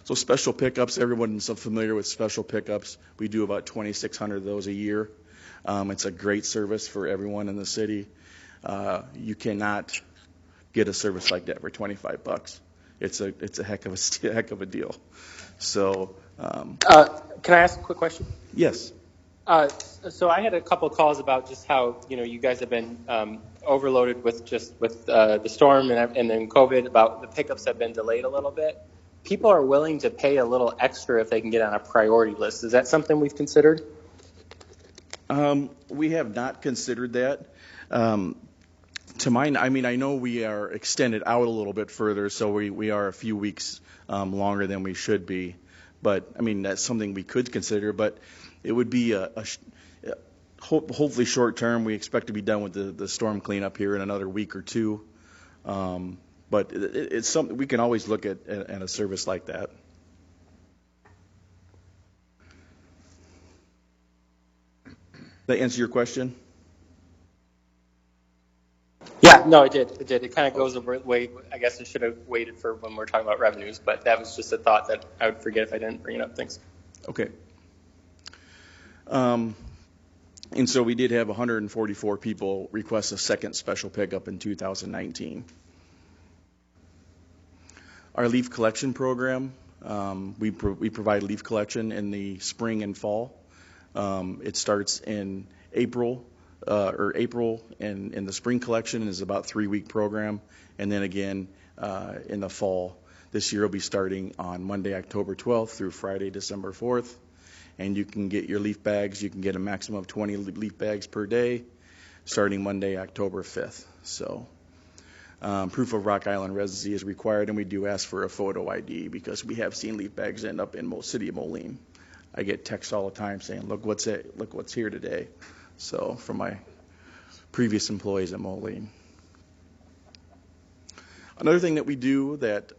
So special pickups, everyone's familiar with special pickups. We do about 2,600 of those a year. It's a great service for everyone in the city. You cannot get a service like that for $25. It's a heck of a deal. So, can I ask a quick question? Yes. So I had a couple calls about just how you guys have been overloaded with the storm and then COVID. About the pickups have been delayed a little bit. People are willing to pay a little extra if they can get on a priority list. Is that something we've considered? We have not considered that. I know we are extended out a little bit further, so we are a few weeks longer than we should be. But that's something we could consider. But it would be hopefully short term. We expect to be done with the storm cleanup here in another week or two. But it's something we can always look at a service like that. That answer your question? Yeah, Yeah, no, it did. It did. It kind of goes over way. I guess I should have waited for when we're talking about revenues, but that was just a thought that I would forget if I didn't bring it up. Thanks. Okay. And so we did have 144 people request a second special pickup in 2019. Our leaf collection program, we provide leaf collection in the spring and fall. It starts in April in the spring collection is about a 3-week program, and then again in the fall. This year will be starting on Monday, October 12th through Friday, December 4th. And you can get your leaf bags. You can get a maximum of 20 leaf bags per day, starting Monday, October 5th. So proof of Rock Island residency is required, and we do ask for a photo ID because we have seen leaf bags end up in city of Moline. I get texts all the time saying, "Look what's here today." So from my previous employees at Moline. Another thing that we do that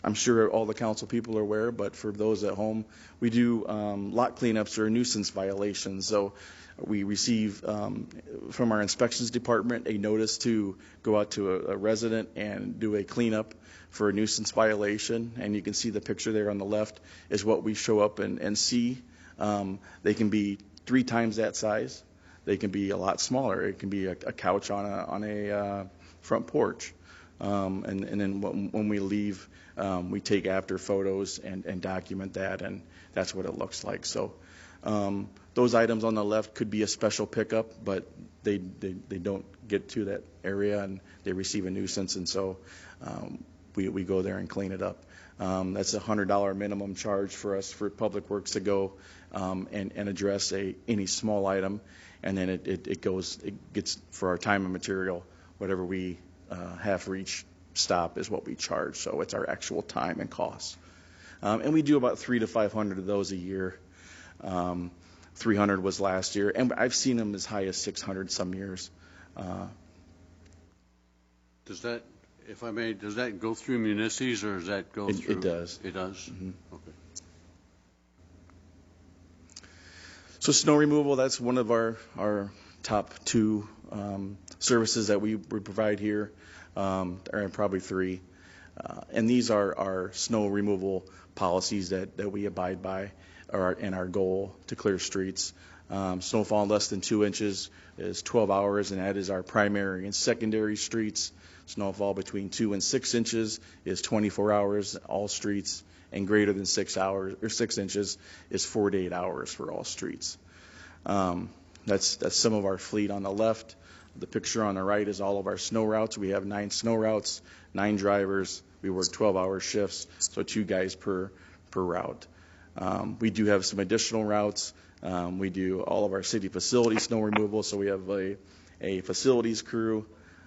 I'm sure all the council people are aware, but for those at home, we do lot cleanups or nuisance violations. So we receive from our inspections department a notice to go out to a resident and do a cleanup for a nuisance violation. And you can see the picture there on the left is what we show up and see. They can be 3 times that size. They can be a lot smaller. It can be a couch on a front porch. And then when we leave, we take after photos and document that, and that's what it looks like. So those items on the left could be a special pickup, but they don't get to that area, and they receive a nuisance, and so we go there and clean it up. That's a $100 minimum charge for us for Public Works to go and address any small item, and then it gets for our time and material, whatever we have for each stop is what we charge. So it's our actual time and costs. And we do about 300 to 500 of those a year. 300 was last year, and I've seen them as high as 600 some years. Does that, if I may, does that go through Municipal, or does that go through? It does. It does? Mm-hmm. Okay. So snow removal, that's one of our top 2 services that we provide here, or probably 3. And these are our snow removal policies that we abide by, and our goal to clear streets. Snowfall less than 2 inches is 12 hours, and that is our primary and secondary streets. Snowfall between 2 and 6 inches is 24 hours, all streets, and greater than 6 inches is 4 to 8 hours for all streets. That's some of our fleet on the left. The picture on the right is all of our snow routes. We have 9 snow routes, 9 drivers. We work 12-hour shifts, so 2 guys per route. We do have some additional routes. We do all of our city facility snow removal, so we have a facilities crew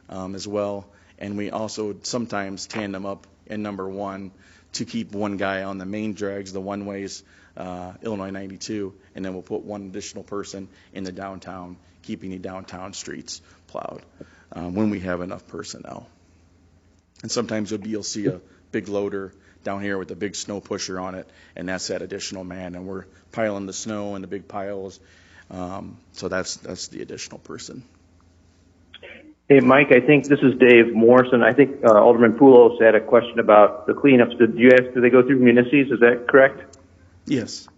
as well. And we also sometimes tandem up in number 1 to keep one guy on the main drags, the one-ways, Illinois 92, and then we'll put one additional person in the downtown, keeping the downtown streets plowed when we have enough personnel. And sometimes you'll see a big loader down here with a big snow pusher on it, and that's that additional man, and we're piling the snow in the big piles. So that's the additional person. Hey, Mike, I think this is Dave Morrison. I think Alderman Poulos had a question about the cleanups. Did you ask, do they go through Municipal? Is that correct? Yes.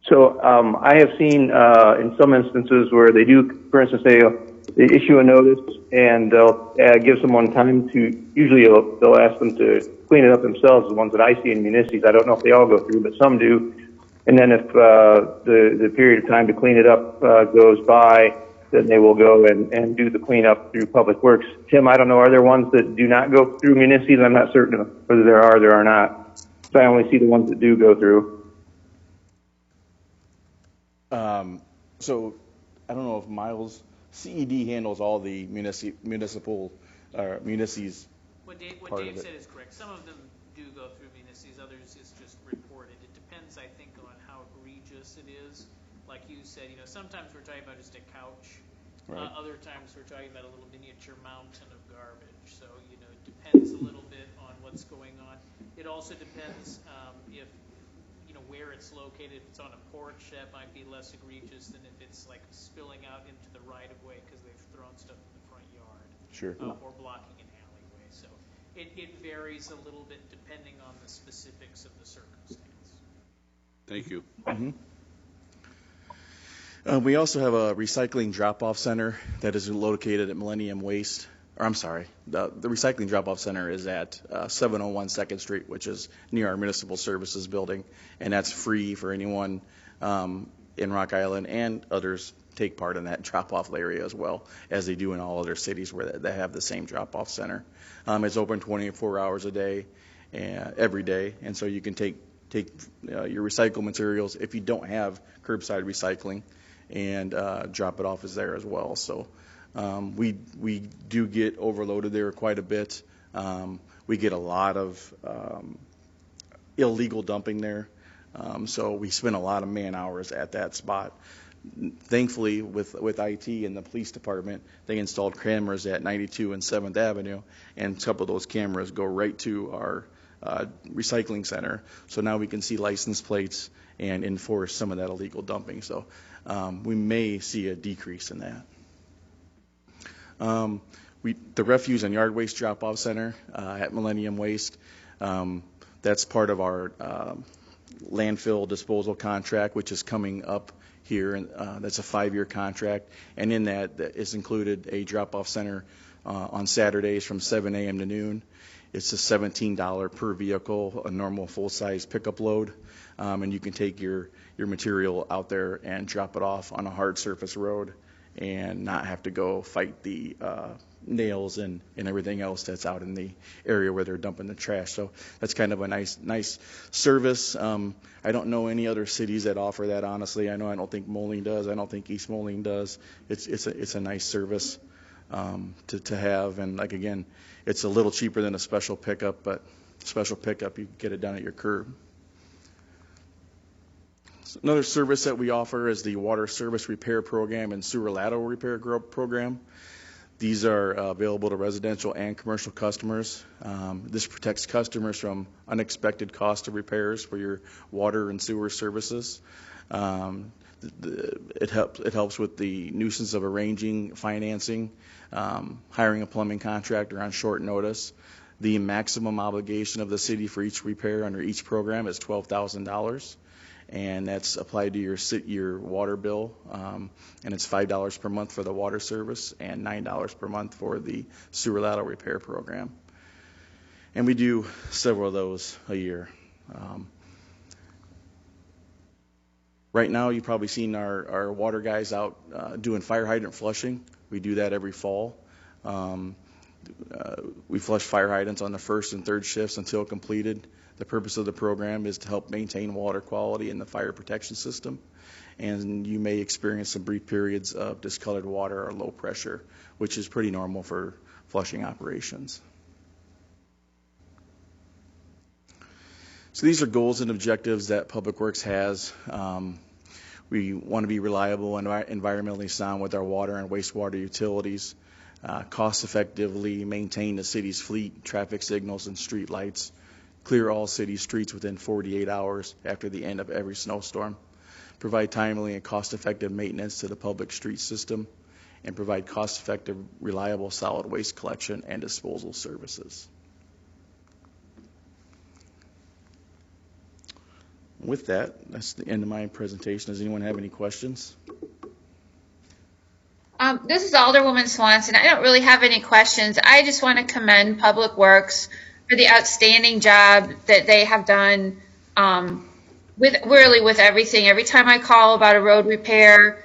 So I have seen in some instances where they do, for instance, they issue a notice and they'll give someone time to, usually they'll ask them to clean it up themselves, the ones that I see in Municipal. I don't know if they all go through, but some do. And then if the period of time to clean it up goes by, then they will go and do the cleanup through Public Works. Tim, I don't know, are there ones that do not go through Municipal? I'm not certain whether there are or there are not. So I only see the ones that do go through. So I don't know if Miles, CED handles all the municipal, Municipal's What Dave said is correct. Some of them do go through Municipal's, others is just reported. It depends, I think, on how egregious it is. Like you said, sometimes we're talking about just a couch. Right. Other times we're talking about a little miniature mountain of garbage. So, it depends a little bit on what's going on. It also depends if, where it's located. If it's on a porch, that might be less egregious than if it's like spilling out into the right of way because they've thrown stuff in the front yard. Sure. Or blocking an alleyway. So it varies a little bit depending on the specifics of the circumstance. Thank you. Mm-hmm. We also have a recycling drop-off center that is located at Millennium Waste. Or I'm sorry, the recycling drop-off center is at 701 2nd Street, which is near our Municipal Services building, and that's free for anyone in Rock Island, and others take part in that drop-off area as well, as they do in all other cities where they have the same drop-off center. It's open 24 hours a day, every day, and so you can take your recycled materials if you don't have curbside recycling, and drop it off is there as well. So we do get overloaded there quite a bit. We get a lot of illegal dumping there, so we spend a lot of man hours at that spot. Thankfully, with IT and the police department, they installed cameras at 92 and 7th Avenue, and a couple of those cameras go right to our recycling center. So now we can see license plates and enforce some of that illegal dumping. So we may see a decrease in that. The refuse and yard waste drop-off center at Millennium Waste, that's part of our landfill disposal contract, which is coming up here. That's a 5-year contract, and in that is included a drop-off center on Saturdays from 7 a.m. to noon. It's a $17 per vehicle, a normal full-size pickup load, and you can take your material out there and drop it off on a hard surface road and not have to go fight the nails and everything else that's out in the area where they're dumping the trash. So that's kind of a nice service. I don't know any other cities that offer that, honestly. I don't think Moline does. I don't think East Moline does. It's a nice service to have, and like again, it's a little cheaper than a special pickup, but special pickup you get it done at your curb. So another service that we offer is the water service repair program and sewer lateral repair program. These are available to residential and commercial customers. This protects customers from unexpected cost of repairs for your water and sewer services. It helps with the nuisance of arranging financing, hiring a plumbing contractor on short notice. The maximum obligation of the city for each repair under each program is $12,000, and that's applied to your water bill, and it's $5 per month for the water service and $9 per month for the sewer lateral repair program. And we do several of those a year. Right now, you've probably seen our water guys out doing fire hydrant flushing. We do that every fall. We flush fire hydrants on the first and third shifts until completed. The purpose of the program is to help maintain water quality in the fire protection system. And you may experience some brief periods of discolored water or low pressure, which is pretty normal for flushing operations. So these are goals and objectives that Public Works has. We want to be reliable and environmentally sound with our water and wastewater utilities, cost effectively maintain the city's fleet, traffic signals, and street lights, clear all city streets within 48 hours after the end of every snowstorm, provide timely and cost-effective maintenance to the public street system, and provide cost-effective, reliable solid waste collection and disposal services. With that, that's the end of my presentation. Does anyone have any questions? This is Alderwoman Swanson. I don't really have any questions. I just want to commend Public Works for the outstanding job that they have done with everything. Every time I call about a road repair,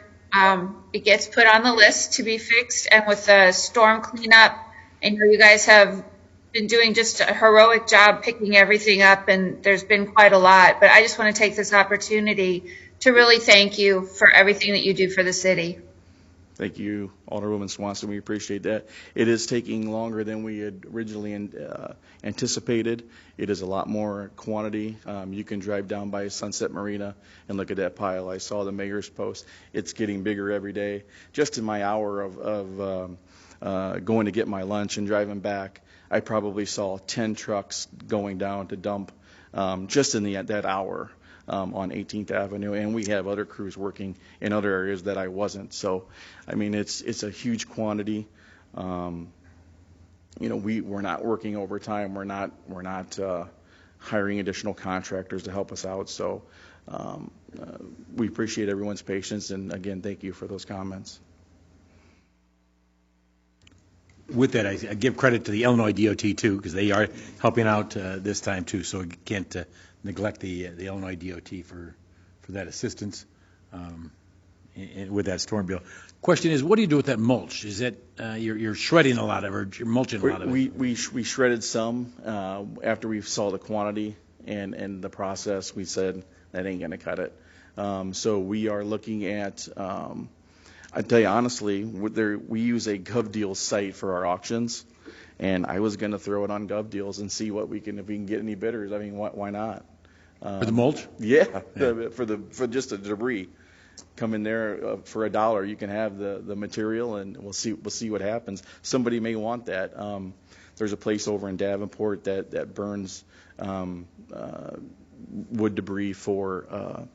it gets put on the list to be fixed. And with the storm cleanup, I know you guys have been doing just a heroic job picking everything up, and there's been quite a lot. But I just want to take this opportunity to really thank you for everything that you do for the city. Thank you, Alderwoman Swanson. We appreciate that. It is taking longer than we had originally anticipated. It is a lot more quantity. You can drive down by Sunset Marina and look at that pile. I saw the mayor's post. It's getting bigger every day. Just in my hour of going to get my lunch and driving back, I probably saw 10 trucks going down to dump just in that hour. On 18th Avenue, and we have other crews working in other areas that I wasn't. So, I mean, it's a huge quantity. we're not working overtime. We're not hiring additional contractors to help us out. So we appreciate everyone's patience, and again, thank you for those comments. With that, I give credit to the Illinois DOT too, because they are helping out this time too. So we can't neglect the Illinois DOT for that assistance with that storm bill. Question is, what do you do with that mulch? Is that you're shredding a lot of it, or you're mulching a lot of it? We shredded some after we saw the quantity and the process. We said that ain't going to cut it. So we are looking at. I tell you honestly, we use a GovDeals site for our auctions, and I was going to throw it on GovDeals and see if we can get any bidders. I mean, why not? For the mulch? Yeah. For just the debris. Come in there for $1. You can have the material, and we'll see what happens. Somebody may want that. There's a place over in Davenport that burns wood debris for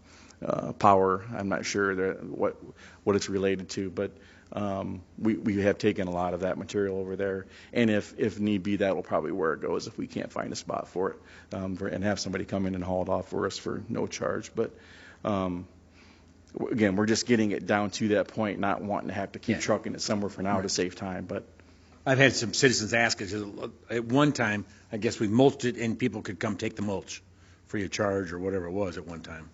power. I'm not sure what it's related to, but we have taken a lot of that material over there, and if need be, that will probably where it goes if we can't find a spot for it, and have somebody come in and haul it off for us for no charge. But again, we're just getting it down to that point, not wanting to have to keep trucking it somewhere for now to save time. But I've had some citizens ask us, at one time, I guess we mulched it and people could come take the mulch free of charge or whatever it was at one time.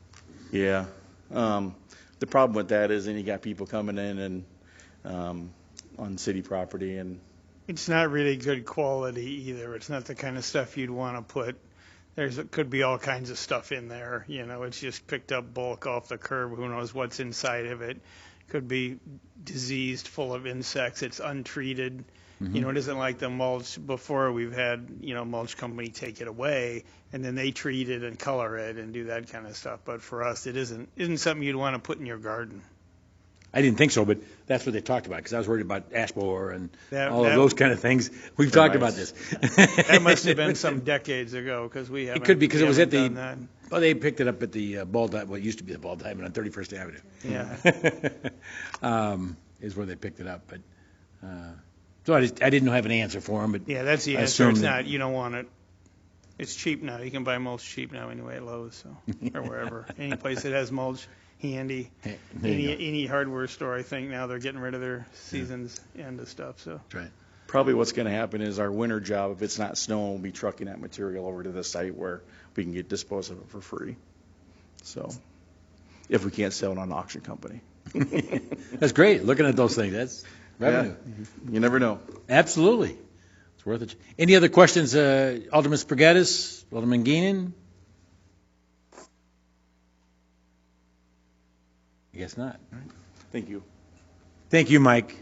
Yeah. The problem with that is then you got people coming in and on city property, and it's not really good quality either. It's not the kind of stuff you'd want to put. Could be all kinds of stuff in there. It's just picked up bulk off the curb. Who knows what's inside of it? Could be diseased, full of insects. It's untreated. Mm-hmm. It isn't like the mulch before. We've had, mulch company take it away and then they treat it and color it and do that kind of stuff. But for us, it isn't something you'd want to put in your garden. I didn't think so, but that's what they talked about, because I was worried about ash borer and all of those kind of things. We've talked about this. That must have been some decades ago, because we haven't. It could be, because it was at the. That. Well, they picked it up at the what used to be the Ball Diamond on 31st Avenue. Yeah. Is where they picked it up, but. So I didn't have an answer for them, but yeah, that's the answer. It's not. You don't want it. It's cheap now. You can buy mulch cheap now anyway at Lowe's, or wherever. Any place that has mulch. Handy. Any hardware store, I think now they're getting rid of their season's end of stuff. So that's right. Probably what's going to happen is our winter job, if it's not snowing, we'll be trucking that material over to the site where we can dispose of it for free. So if we can't sell it on an auction company. That's great. Looking at those things, that's revenue. Yeah, you never know. Absolutely. It's worth it. Any other questions, Alderman Spargatis, Alderman Geenan? I guess not. Right. Thank you. Thank you, Mike.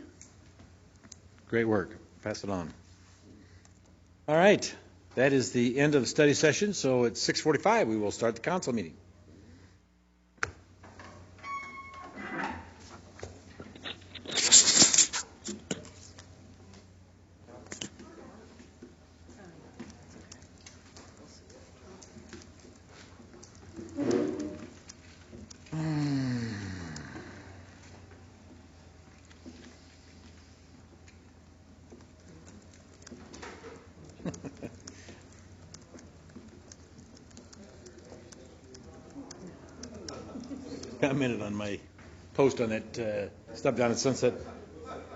Great work. Pass it on. All right. That is the end of the study session. So at 6:45, we will start the council meeting. Commented on my post on that stuff down at Sunset